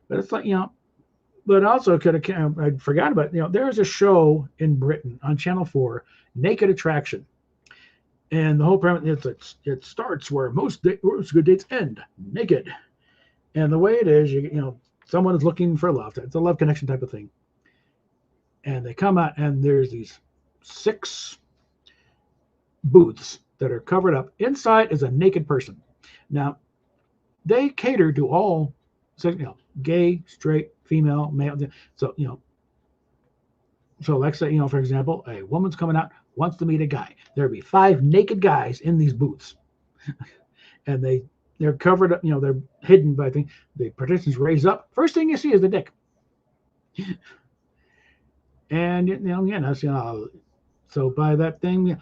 But it's like, but also I forgot about, there is a show in Britain on Channel 4, Naked Attraction. And the whole premise is it starts where most good dates end, naked. And the way it is, someone is looking for love. It's a love connection type of thing. And they come out, and there's these 6 booths that are covered up. Inside is a naked person. Now, they cater to all, gay, straight, female, male. So, so let's say, for example, a woman's coming out, wants to meet a guy. There'll be 5 naked guys in these booths. And they're covered up, they're hidden by things. The partitions raise up. First thing you see is the dick. And, so by that thing,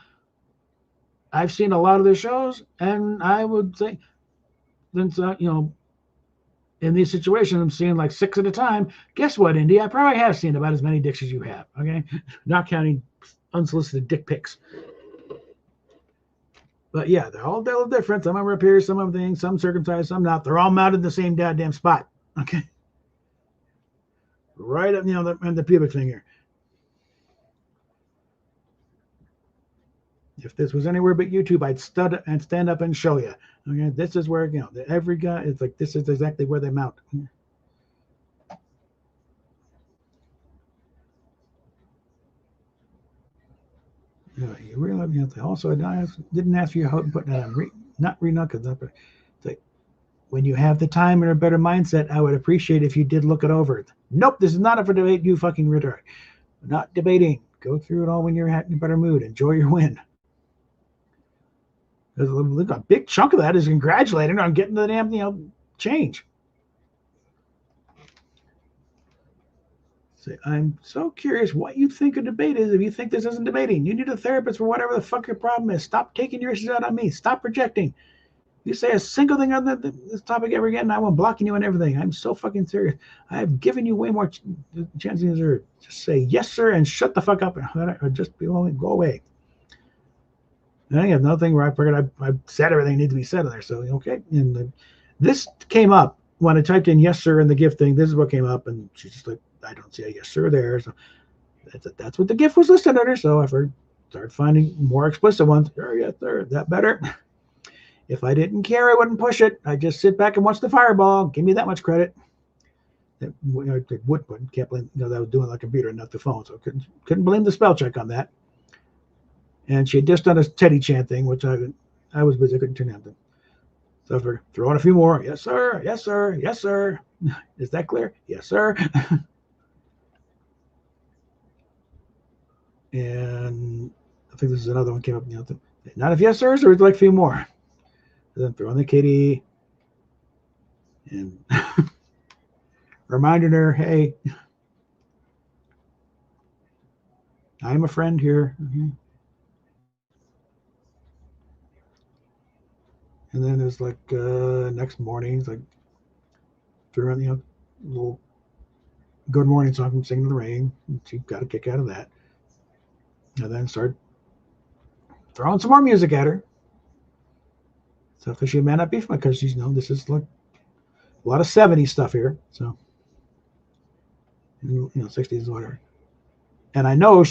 I've seen a lot of the shows, and I would say, since, in these situations, I'm seeing like 6 at a time. Guess what, Indy? I probably have seen about as many dicks as you have, okay? Not counting unsolicited dick pics. But yeah, they're all different. Some of them are up here, some of them things, some circumcised, some not. They're all mounted in the same goddamn spot, okay? Right up, in the pubic thing here. If this was anywhere but YouTube, I'd stand up and show you. Okay, this is where, every guy, it's like, this is exactly where they mount. You realize, also, I didn't ask you how to put that on, not re-knuckles, but it's like, when you have the time and a better mindset, I would appreciate if you did look it over. Nope, this is not for debate, you fucking retard. Not debating. Go through it all when you're in a better mood. Enjoy your win. Look, a big chunk of that is congratulating on getting the damn, change. Say, I'm so curious what you think a debate is if you think this isn't debating. You need a therapist for whatever the fuck your problem is. Stop taking your issues out on me. Stop projecting. You say a single thing on this topic ever again, I'm blocking you on everything. I'm so fucking serious. I've given you way more chance than you deserve. Just say yes, sir, and shut the fuck up, or just go away. And I have another thing where I figured I said everything that needs to be said in there. So, okay. And this came up when I typed in yes, sir, in the gift thing. This is what came up. And she's just like, I don't see a yes, sir there. So that's what the gift was listed under. So I started finding more explicit ones. Sure, yes, sir. That better? If I didn't care, I wouldn't push it. I'd just sit back and watch the fireball. Give me that much credit. It would, can't blame, that I was doing on the computer and not the phone. So couldn't blame the spell check on that. And she had just done a Teddy chant thing, which I was busy, I couldn't turn on. So I throw in a few more. Yes, sir. Yes, sir. Yes, sir. Is that clear? Yes, sir. And I think this is another one came up. Not if yes, sirs, or would you like a few more? And then throw in the kitty. And reminding her, hey, I'm a friend here. Mm-hmm. And then it's like next morning, it's like threw in little good morning song from Singing in the Rain. She got a kick out of that. And then started throwing some more music at her. So she may not be from, because she's this is like a lot of 70s stuff here. So 60s, whatever. And I know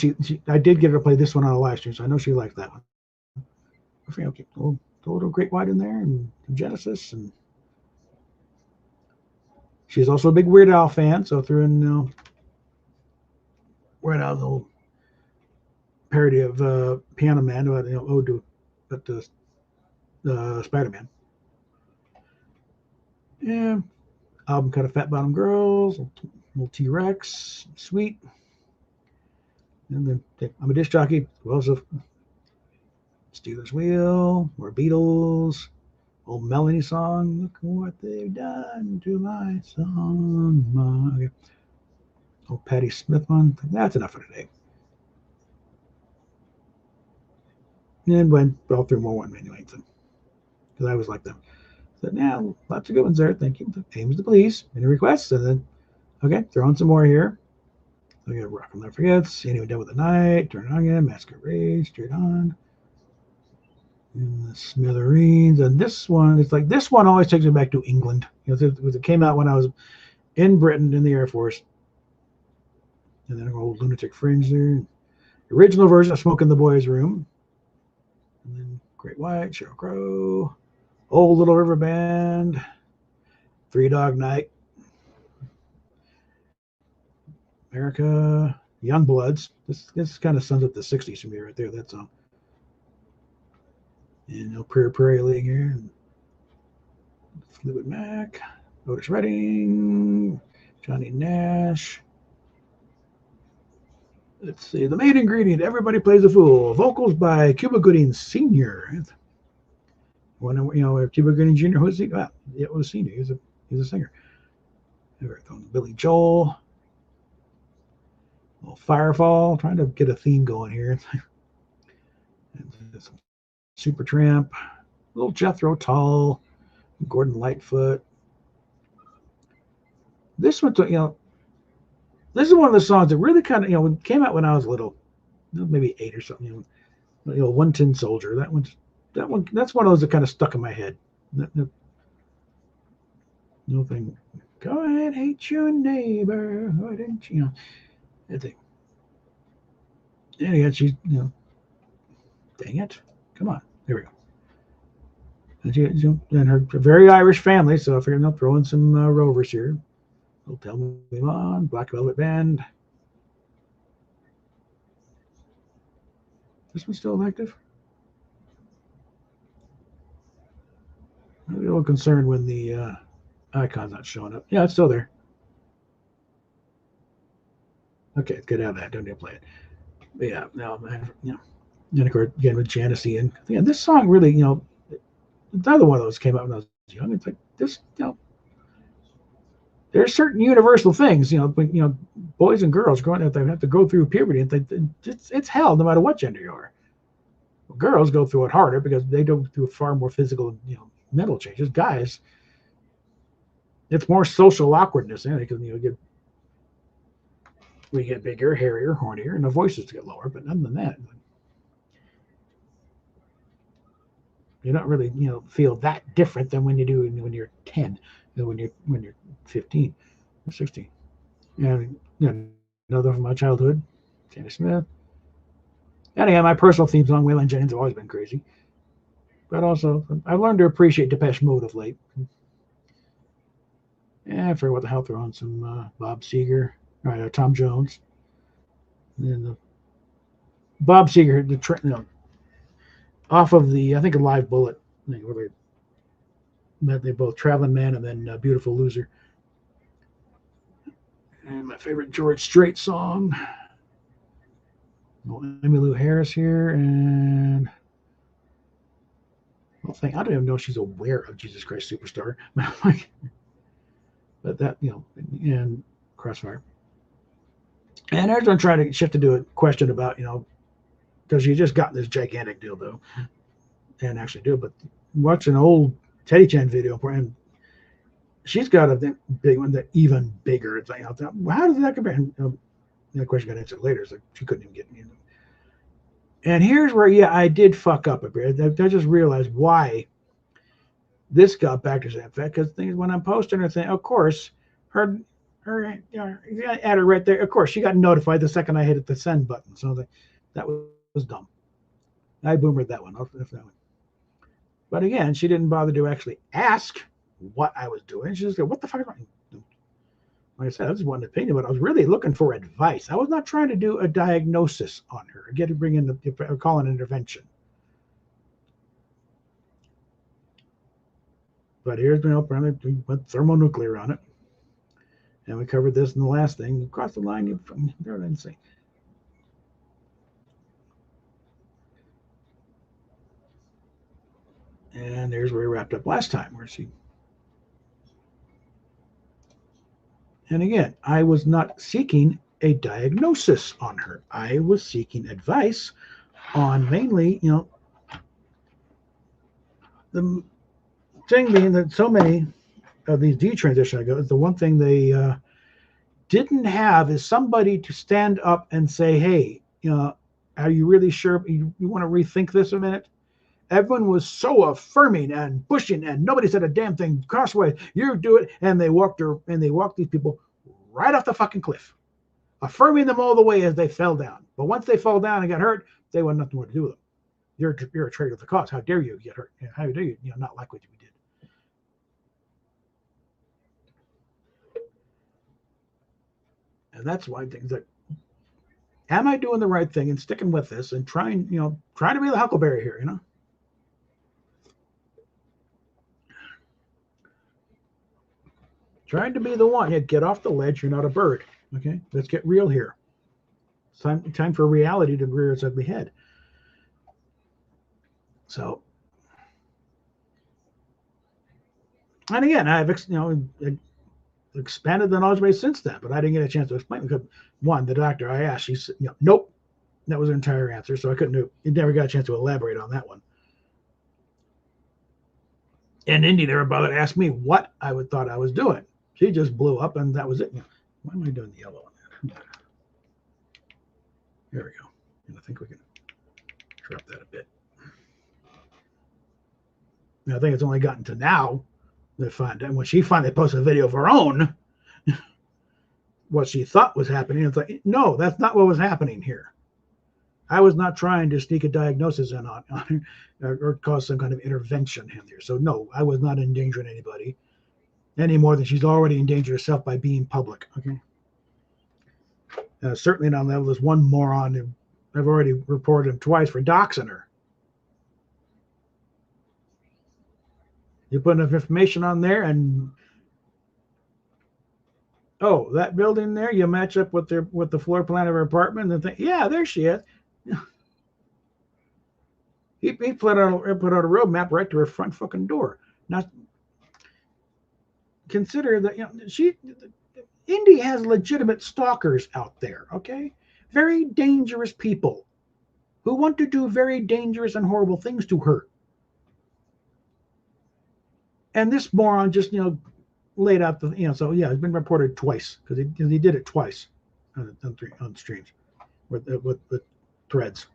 I did get her to play this one on a live stream, so I know she liked that one. Okay, little Great White in there, and Genesis, and she's also a big Weird Al fan, so threw in Weird Al's little parody of Piano Man, but Spider-Man. Yeah, album cut of Fat Bottom Girls, little T-Rex, Sweet, and then I'm a disc jockey. Who else? Steelers Wheel, more Beatles, old Melanie song. Look what they've done to my song. Okay. Old Patti Smith one. That's enough for today. And went all through more one anyway, because I always like them. So now, lots of good ones there. Thank you. Aims to please. Any requests? And then, okay, throw in some more here. So we got Rock and Never Forgets. Anyway, Done with the Night. Turn it on again. Masquerade. Straight On. And the Smithereens. And this one, it's like, this one always takes me back to England. It came out when I was in Britain in the Air Force. And then an old Lunatic Fringe there. Original version of Smoke in the Boys' Room. And then Great White, Sheryl Crow. Old Little River Band. Three Dog Night. America. Young Bloods. This kind of sums up the 60s for me right there, that song. And Prairie League here. Fleetwood Mac. Otis Redding. Johnny Nash. Let's see. The main ingredient. Everybody Plays a Fool. Vocals by Cuba Gooding Sr. Cuba Gooding Jr. Who's he? Well, it was Sr. He's a singer. Billy Joel. Firefall. Trying to get a theme going here. Supertramp. Little Jethro Tull. Gordon Lightfoot. This one, this is one of the songs that really kind of, came out when I was little, maybe 8 or something. 1 Tin Soldier. That one. That's one of those that kind of stuck in my head. No thing. Go ahead, hate your neighbor. Why didn't you? That thing. And again, she's Dang it. Come on. There we go. And her very Irish family, so I figured I'll throw in some Rovers here. Tell Me On, Black Velvet Band. This one's still active? I'm a little concerned when the icon's not showing up. Yeah, it's still there. Okay, let's get out of that. Don't need to play it. But yeah, no, you know. And of course, again with Janissie, and yeah, this song really, you know, another one of those came out when I was young. It's like this, you know, there's certain universal things, you know, boys and girls growing up, they have to go through puberty, and it's hell no matter what gender you are. Well, girls go through it harder because they go through far more physical, you know, mental changes. Guys, it's more social awkwardness, because you know, we get bigger, hairier, hornier, and the voices get lower. But other than that, you don't really, you know, feel that different than when you do when you're 10, when you're 15 or 16. And you know, another from my childhood, Jenny Smith. And again, my personal theme song, Waylon Jennings, have always been crazy. But also, I've learned to appreciate Depeche Mode of late. Yeah, I forget what the hell they're on. Some Bob Seger, all right, Tom Jones. And then Bob Seger, you know, off of the, I think, a Live Bullet, where they both Traveling Man and then Beautiful Loser. And my favorite George Strait song. Emmylou Harris here, and I don't even know if she's aware of Jesus Christ Superstar. But that, you know, and Crossfire. And everyone trying to shift into a question about, you know, because you just got this gigantic dildo, and actually do, but watch an old Teddy Chan video, and she's got a big one that even bigger. It's like, how does that compare? And, the question got answered later. It's like she couldn't even get me. And here's where, yeah, I did fuck up a bit. I just realized why this got back to that fact, because when I'm posting her thing, of course, her, you know, at her right there. Of course, she got notified the second I hit the send button. So that was dumb. I boomered that one. But again, she didn't bother to actually ask what I was doing. She just said, "What the fuck?" Like I said, I just wanted an opinion, but I was really looking for advice. I was not trying to do a diagnosis on her, bring in call an intervention. But here's we went thermonuclear on it, and we covered this in the last thing. Across the line, you didn't say. And there's where we wrapped up last time, where she. And again, I was not seeking a diagnosis on her. I was seeking advice on mainly, you know, the thing being that so many of these detransition I go, the one thing they didn't have is somebody to stand up and say, hey, you know, are you really sure you want to rethink this a minute? Everyone was so affirming and pushing, and nobody said a damn thing. Crossway, you do it, and they walked these people right off the fucking cliff, affirming them all the way as they fell down. But once they fell down and got hurt, they want nothing more to do with them. You're a traitor to the cause. How dare you get hurt? How dare you, not like what you did? And that's why things like, am I doing the right thing and sticking with this and trying to be the Huckleberry here, Trying to be the one. Yeah, get off the ledge. You're not a bird. Okay, let's get real here. It's time for reality to rear its ugly head. So, and again, I've expanded the knowledge base since then, but I didn't get a chance to explain because one, the doctor I asked, she said, nope, that was her entire answer. So I couldn't do. You never got a chance to elaborate on that one. And Indy never bothered to ask me what I thought I was doing. She just blew up, and that was it. Why am I doing the yellow on that? There we go. And I think we can drop that a bit. And I think it's only gotten to now that when she finally posted a video of her own, what she thought was happening, it's like, no, that's not what was happening here. I was not trying to sneak a diagnosis in on or cause some kind of intervention in there. So no, I was not endangering anybody any more than she's already endangered herself by being public. Okay. Certainly not on level. There's one moron who I've already reported him twice for doxing her. You put enough information on there, and oh, that building there, you match up with the floor plan of her apartment, and think, yeah, there she is. He put out a roadmap right to her front fucking door. Now, consider that Indy has legitimate stalkers out there. Okay, very dangerous people who want to do very dangerous and horrible things to her. And this moron just laid out the so yeah, it's been reported twice because he did it twice on streams with threads.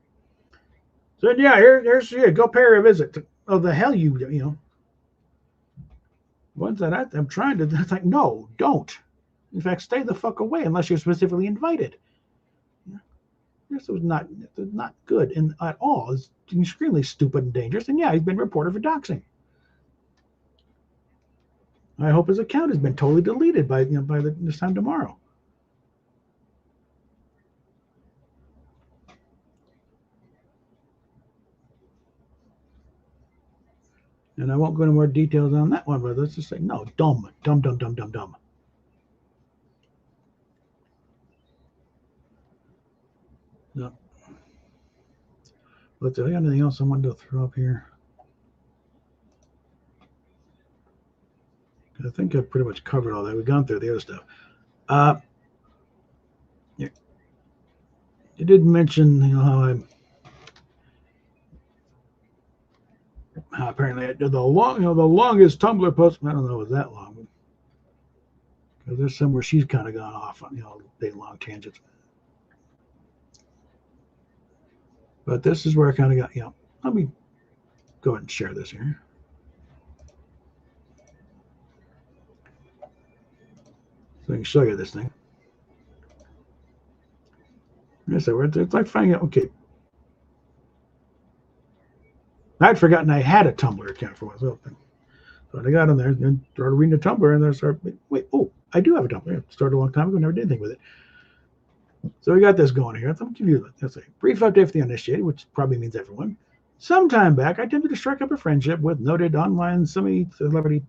So yeah, here's go pay her a visit. Oh, the hell ones that I'm trying to. It's like, no, don't. In fact, stay the fuck away unless you're specifically invited. This was not good at all. It's extremely stupid and dangerous. And yeah, he's been reported for doxing. I hope his account has been totally deleted by this time tomorrow. And I won't go into more details on that one, but let's just say no, dumb. No. Let's see, I got anything else I wanted to throw up here? I think I've pretty much covered all that. We've gone through the other stuff. Yeah. You did mention how apparently I did the longest Tumblr post. I don't know if it was that long, because there's somewhere she's kind of gone off on big long tangents. But this is where I kind of got let me go ahead and share this here. So I can show you this thing. It's like finding out. Okay, I'd forgotten I had a Tumblr account for myself. So I got on there and started reading the Tumblr, and I started, oh, I do have a Tumblr. I started a long time ago, never did anything with it. So we got this going here. I'll give you a brief update for the uninitiated, which probably means everyone. Some time back, I attempted to strike up a friendship with noted online semi-celebrity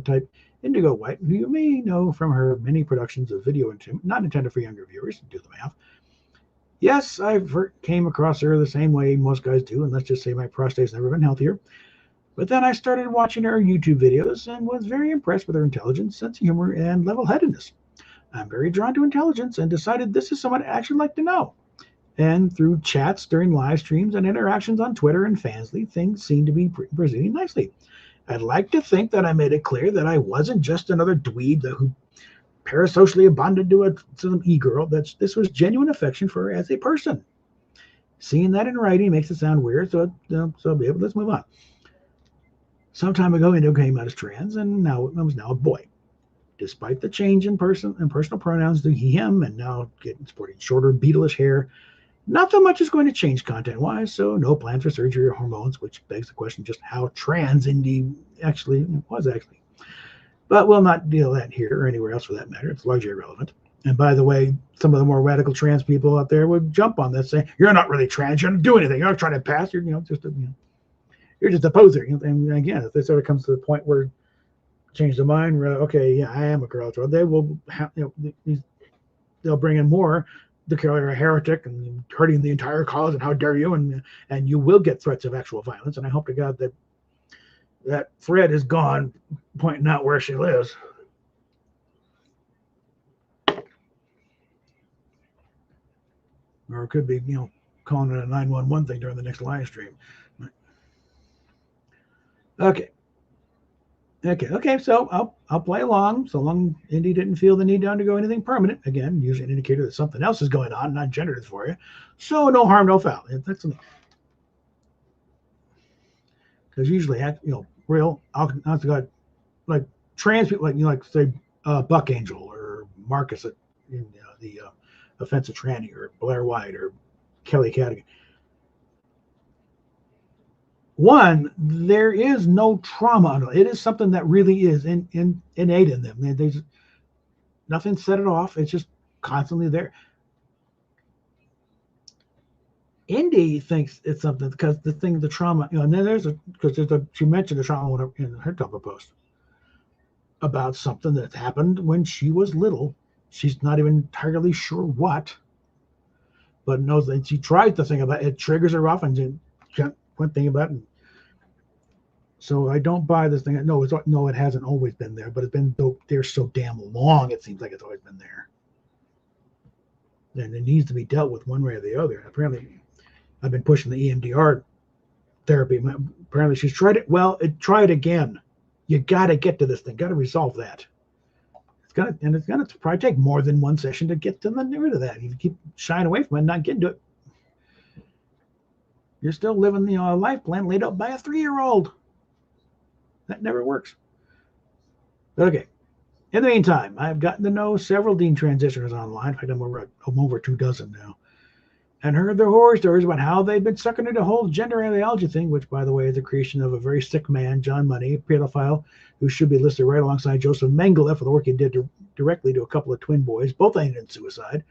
type Indigo White, who you may know from her many productions of video not intended for younger viewers. Do the math. Yes, I've came across her the same way most guys do, and let's just say my prostate's never been healthier. But then I started watching her YouTube videos and was very impressed with her intelligence, sense of humor, and level-headedness. I'm very drawn to intelligence and decided this is someone I'd actually like to know. And through chats during live streams and interactions on Twitter and Fansly, things seem to be proceeding nicely. I'd like to think that I made it clear that I wasn't just another dweeb who parasocially bonded to some e-girl. This was genuine affection for her as a person. Seeing that in writing makes it sound weird, so let's move on. Some time ago, Indo came out as trans, and I was now a boy. Despite the change in personal pronouns to he, him, and now sporting shorter, beetleish hair, not that much is going to change content-wise, so no plans for surgery or hormones, which begs the question just how trans Indy actually was. But we'll not deal with that here or anywhere else for that matter. It's largely irrelevant. And by the way, some of the more radical trans people out there would jump on this, saying, "You're not really trans. You don't do anything. You're not trying to pass. You're you're just a poser." And again, if this ever comes to the point where change their mind, okay, yeah, I am a girl. They will they'll bring in more. The you're a heretic and hurting the entire cause, and how dare you? And you will get threats of actual violence. And I hope to God that thread is gone, pointing out where she lives. Or it could be, calling it a 911 thing during the next live stream. Okay. So I'll play along, so long Indy didn't feel the need to undergo anything permanent. Again, usually an indicator that something else is going on, not gender dysphoria. So no harm, no foul. That's something. Because usually, real, I've got like trans people, like say Buck Angel or Marcus, the offensive tranny, or Blair White or Kelly Cadigan. one, there is no trauma. It is something that really is innate in them. There's nothing set it off. It's just constantly there. Indy thinks it's something because the trauma, and then she mentioned the trauma in her Tumblr post about something that happened when she was little. She's not even entirely sure what, but knows that she tries to think about it. It triggers her off, and she can't think about it. So I don't buy this thing. No, it hasn't always been there, but it's been there so damn long. It seems like it's always been there, and it needs to be dealt with one way or the other. Apparently, I've been pushing the EMDR therapy. Apparently, she's tried it. Well, try it again. You got to get to this thing. Got to resolve that. It's gonna probably take more than one session to get to rid of that. If you keep shying away from it, and not getting to it, you're still living the life plan laid out by a 3-year-old. That never works. Okay. In the meantime, I've gotten to know several Dean transitioners online. In fact, I'm over 2 dozen now. And heard their horror stories about how they've been sucked into the whole gender ideology thing, which, by the way, is the creation of a very sick man, John Money, a pedophile, who should be listed right alongside Joseph Mengele for the work he did directly to a couple of twin boys, both ended in suicide,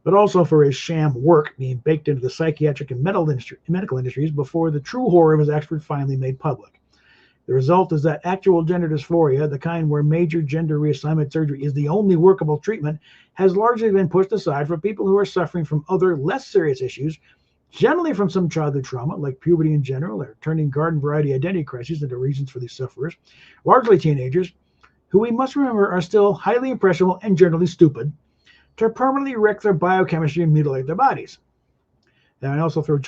but also for his sham work being baked into the psychiatric and medical industries before the true horror of his expert finally made public. The result is that actual gender dysphoria, the kind where major gender reassignment surgery is the only workable treatment, has largely been pushed aside for people who are suffering from other less serious issues, generally from some childhood trauma, like puberty in general, or turning garden variety identity crises into reasons for these sufferers, largely teenagers, who we must remember are still highly impressionable and generally stupid, to permanently wreck their biochemistry and mutilate their bodies. And I also throw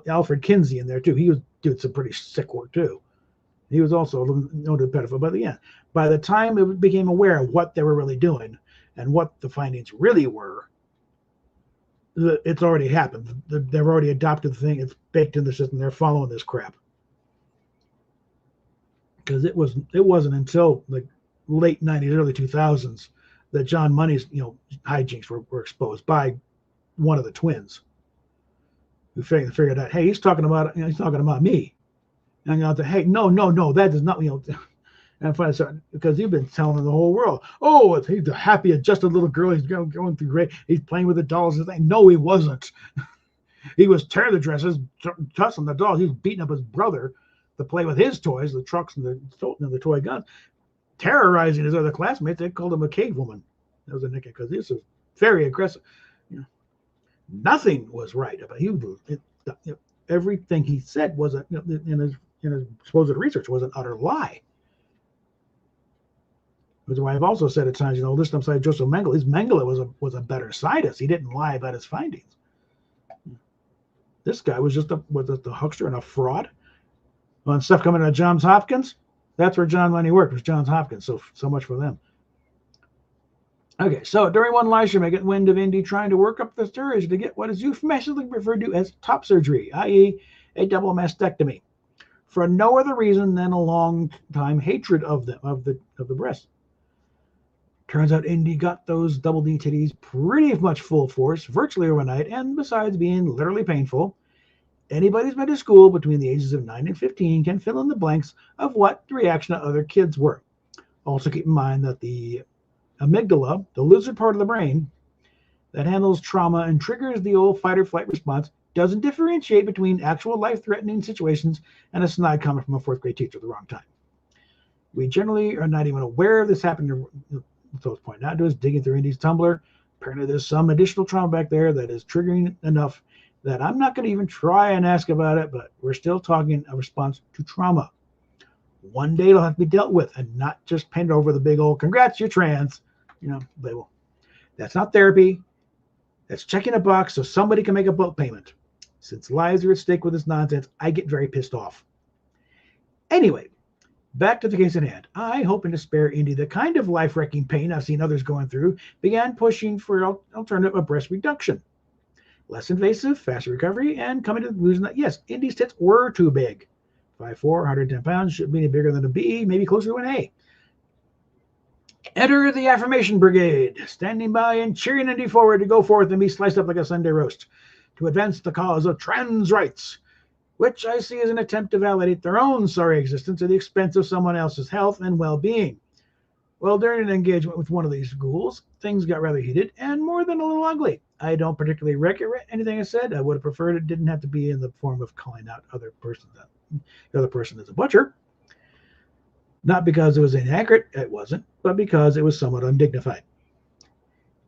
Alfred Kinsey in there too. He was doing some pretty sick work too. He was also a noted pedophile. But yeah, by the time it became aware of what they were really doing and what the findings really were, it's already happened. They've already adopted the thing. It's baked in the system. They're following this crap. Because it wasn't until like late 90s, early 2000s that John Money's hijinks were exposed by one of the twins, who figured out, hey, he's talking about me. And I'll say, hey, no, that does not, and finally started, because you've been telling the whole world, oh, he's a happy, adjusted little girl. He's going through great. He's playing with the dolls and thing. No, he wasn't. He was tearing the dresses, tossing the dolls. He was beating up his brother to play with his toys, the trucks and the toy guns, terrorizing his other classmates. They called him a cave woman. That was a nickname because this was very aggressive. Nothing was right about him. Everything he said was in his supposed research was an utter lie. Which is why I've also said at times, listen upside Joseph Mengele. Mengele was a better scientist. He didn't lie about his findings. This guy was just a huckster and a fraud. When stuff coming out of Johns Hopkins, that's where John Money worked, was Johns Hopkins. So much for them. Okay, so during one live stream, I get wind of Indy trying to work up the stirrage to get what is euphemistically referred to as top surgery, i.e., a double mastectomy, for no other reason than a long time hatred of the breast. Turns out Indy got those double D titties pretty much full force, virtually overnight, and besides being literally painful, anybody who's been to school between the ages of 9 and 15 can fill in the blanks of what the reaction of other kids were. Also keep in mind that the amygdala, the lizard part of the brain that handles trauma and triggers the old fight or flight response, doesn't differentiate between actual life-threatening situations and a snide comment from a 4th grade teacher at the wrong time. We generally are not even aware of this happening. So pointing out to us, digging through Indy's Tumblr, apparently there's some additional trauma back there that is triggering enough that I'm not going to even try and ask about it, but we're still talking a response to trauma. One day it'll have to be dealt with and not just painted over the big old, congrats, you're trans, label. That's not therapy. That's checking a box so somebody can make a boat payment. Since lives are at stake with this nonsense, I get very pissed off. Anyway, back to the case at hand. I, hoping to spare Indy the kind of life-wrecking pain I've seen others going through, began pushing for alternative of breast reduction. Less invasive, faster recovery, and coming to the conclusion that, yes, Indy's tits were too big. 5'4", 110 pounds, should be bigger than a B, maybe closer to an A. Enter the affirmation brigade, standing by and cheering Indy forward to go forth and be sliced up like a Sunday roast to advance the cause of trans rights. which I see as an attempt to validate their own sorry existence at the expense of someone else's health and well-being. Well, during an engagement with one of these ghouls, things got rather heated and more than a little ugly. I don't particularly regret anything I said. I would have preferred it didn't have to be in the form of calling out the other person as a butcher. Not because it was inaccurate, it wasn't, but because it was somewhat undignified.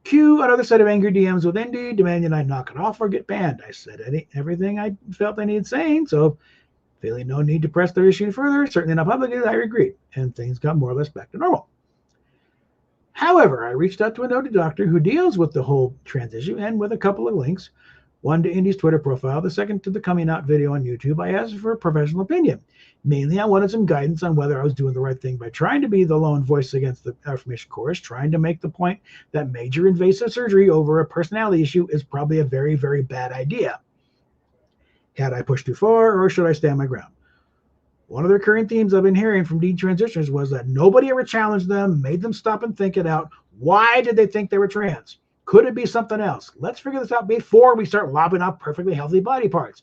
Cue another set of angry DMs with Indy demanding I knock it off or get banned. I said everything I felt I needed saying, so feeling no need to press their issue further, certainly not publicly, I agreed, and things got more or less back to normal. However, I reached out to a noted doctor who deals with the whole trans issue, and with a couple of links, one to Indy's Twitter profile, the second to the coming out video on YouTube, I asked for a professional opinion. Mainly, I wanted some guidance on whether I was doing the right thing by trying to be the lone voice against the affirmation chorus, trying to make the point that major invasive surgery over a personality issue is probably a very, very bad idea. Had I pushed too far, or should I stand my ground? One of the recurring themes I've been hearing from detransitioners was that nobody ever challenged them, made them stop and think it out. Why did they think they were trans? Could it be something else? Let's figure this out before we start lopping off perfectly healthy body parts,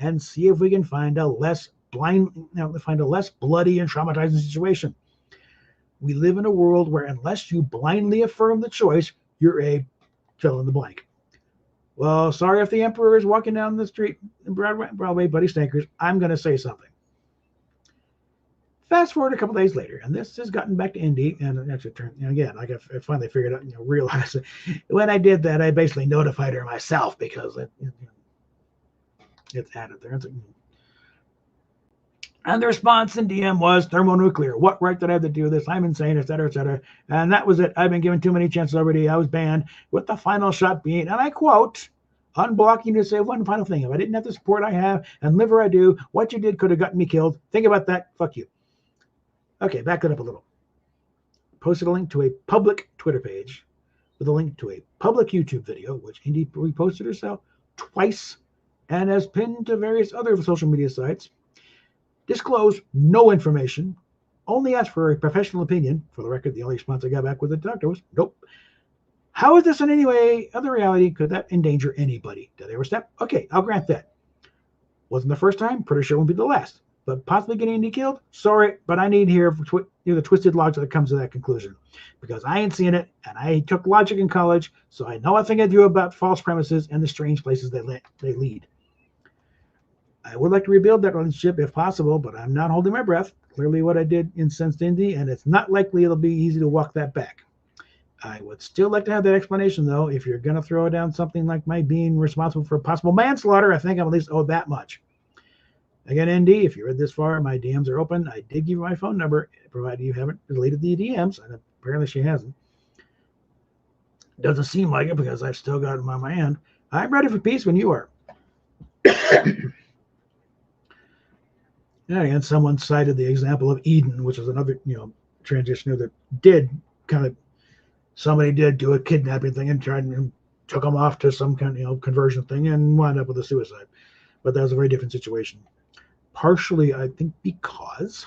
and see if we can find a less bloody and traumatizing situation. We live in a world where unless you blindly affirm the choice, you're a fill in the blank. Well, sorry if the emperor is walking down the street in Broadway, Buddy Stankers. I'm going to say something. Fast forward a couple days later, and this has gotten back to Indy, and actually turned again. I finally figured out, realized when I did that, I basically notified her myself because it's added there. And the response in DM was thermonuclear. What right did I have to do this? I'm insane, etc., etc. And that was it. I've been given too many chances already. I was banned, with the final shot being, and I quote, unblocking to say one final thing. If I didn't have the support I have and live where I do, what you did could have gotten me killed. Think about that. Fuck you. Okay, back it up a little. Posted a link to a public Twitter page with a link to a public YouTube video, which Indy reposted herself twice and has pinned to various other social media sites. Disclose no information, only ask for a professional opinion. For the record, the only response I got back with the doctor was, nope. How is this in any way other reality? Could that endanger anybody? Did they overstep? Okay, I'll grant that. Wasn't the first time, pretty sure won't be the last. But possibly getting Indy killed? Sorry, but I need to hear the twisted logic that comes to that conclusion. Because I ain't seen it, and I took logic in college, so I know a thing I do about false premises and the strange places they lead. I would like to rebuild that relationship if possible, but I'm not holding my breath. Clearly what I did incensed Indy, and it's not likely it'll be easy to walk that back. I would still like to have that explanation, though. If you're going to throw down something like my being responsible for possible manslaughter, I think I'm at least owed that much. Again, Indy, if you read this far, my DMs are open. I did give you my phone number, provided you haven't deleted the DMs, and apparently she hasn't. Doesn't seem like it because I've still got them on my hand. I'm ready for peace when you are. And someone cited the example of Eden, which is another, transitioner that somebody did do a kidnapping thing and tried and took them off to some kind of, conversion thing and wound up with a suicide. But that was a very different situation. Partially, I think, because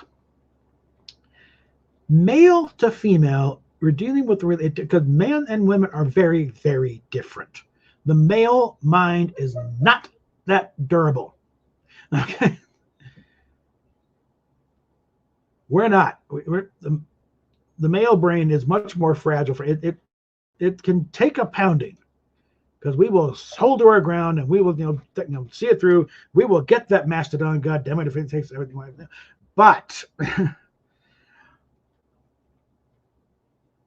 male to female, we're dealing with because men and women are very, very different. The male mind is not that durable. Okay. We're not. The male brain is much more fragile. It can take a pounding because we will hold to our ground and we will see it through. We will get that mastodon. God damn it, if it takes everything like that. But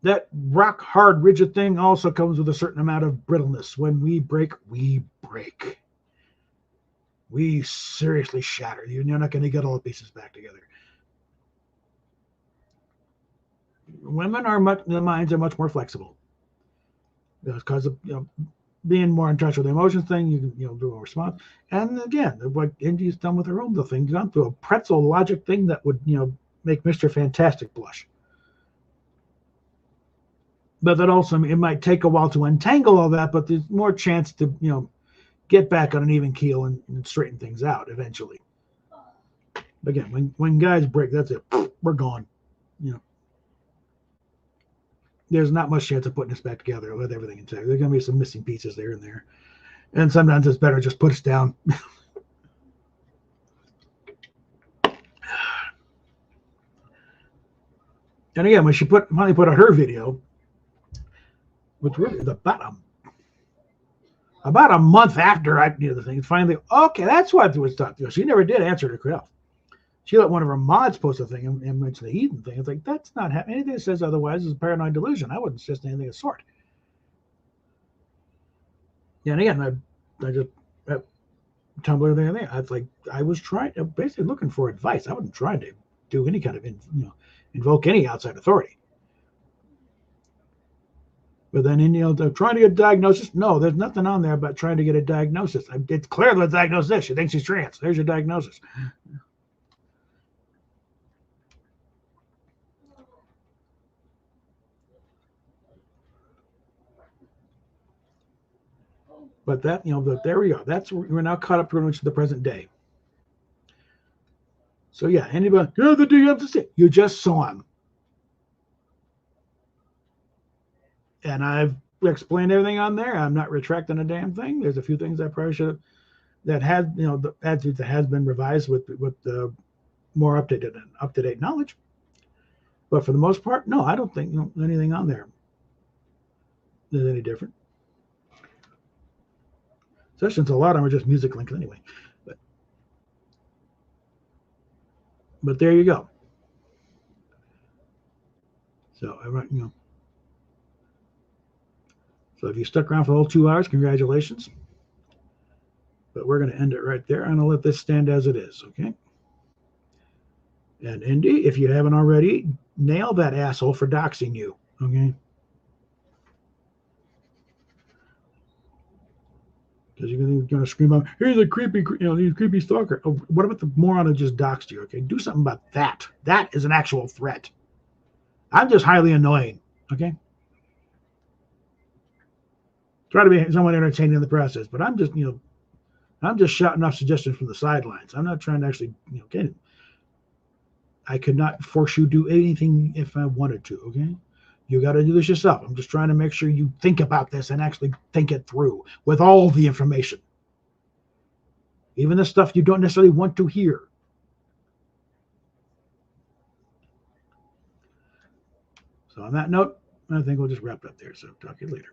that rock hard, rigid thing also comes with a certain amount of brittleness. When we break, we break. We seriously shatter. You're not going to get all the pieces back together. Women the minds are much more flexible because of being more in touch with the emotions thing. You can do a response, and again, what Indy's done with her own the thing, gone through a pretzel logic thing that would make Mr. Fantastic blush. But that also it might take a while to untangle all that, but there's more chance to get back on an even keel and straighten things out eventually. But again, when guys break, that's it. We're gone. There's not much chance of putting this back together with everything intact. There's going to be some missing pieces there and there. And sometimes it's better just put us down. And again, when she finally put out her video, which really is about a month after I knew the thing, finally, okay, that's what it was done. She never did answer to herself. She let one of her mods post a thing and mention the heathen thing. It's like, that's not happening. Anything that says otherwise is a paranoid delusion. I wouldn't suggest anything of the sort. Yeah, and again, I just Tumblr there. I was trying, basically looking for advice. I wasn't trying to do any kind of, invoke any outside authority. But then, they're trying to get a diagnosis. No, there's nothing on there about trying to get a diagnosis. It's clear the diagnosis. She thinks she's trans. There's your diagnosis. But that, there we go. We're now caught up pretty much to the present day. So yeah, anybody, the DMs, you just saw him. And I've explained everything on there. I'm not retracting a damn thing. There's a few things I probably should have, that had, the attitude that has been revised with the more updated and up-to-date knowledge. But for the most part, no, I don't think anything on there is any different. Especially since a lot of them are just music links anyway. But there you go. So So if you stuck around for the whole 2 hours, congratulations. But we're going to end it right there. I'm going to let this stand as it is, okay? And Indy, if you haven't already, nail that asshole for doxing you, okay? Because you're going to scream out, here's a creepy, he's a creepy stalker. Oh, what about the moron who just doxed you, okay? Do something about that. That is an actual threat. I'm just highly annoying, okay? Try to be somewhat entertaining in the process, but I'm just, I'm just shouting off suggestions from the sidelines. I'm not trying to actually, get it. I could not force you to do anything if I wanted to, okay? You got to do this yourself. I'm just trying to make sure you think about this and actually think it through with all the information. Even the stuff you don't necessarily want to hear. So on that note, I think we'll just wrap up there. So talk to you later.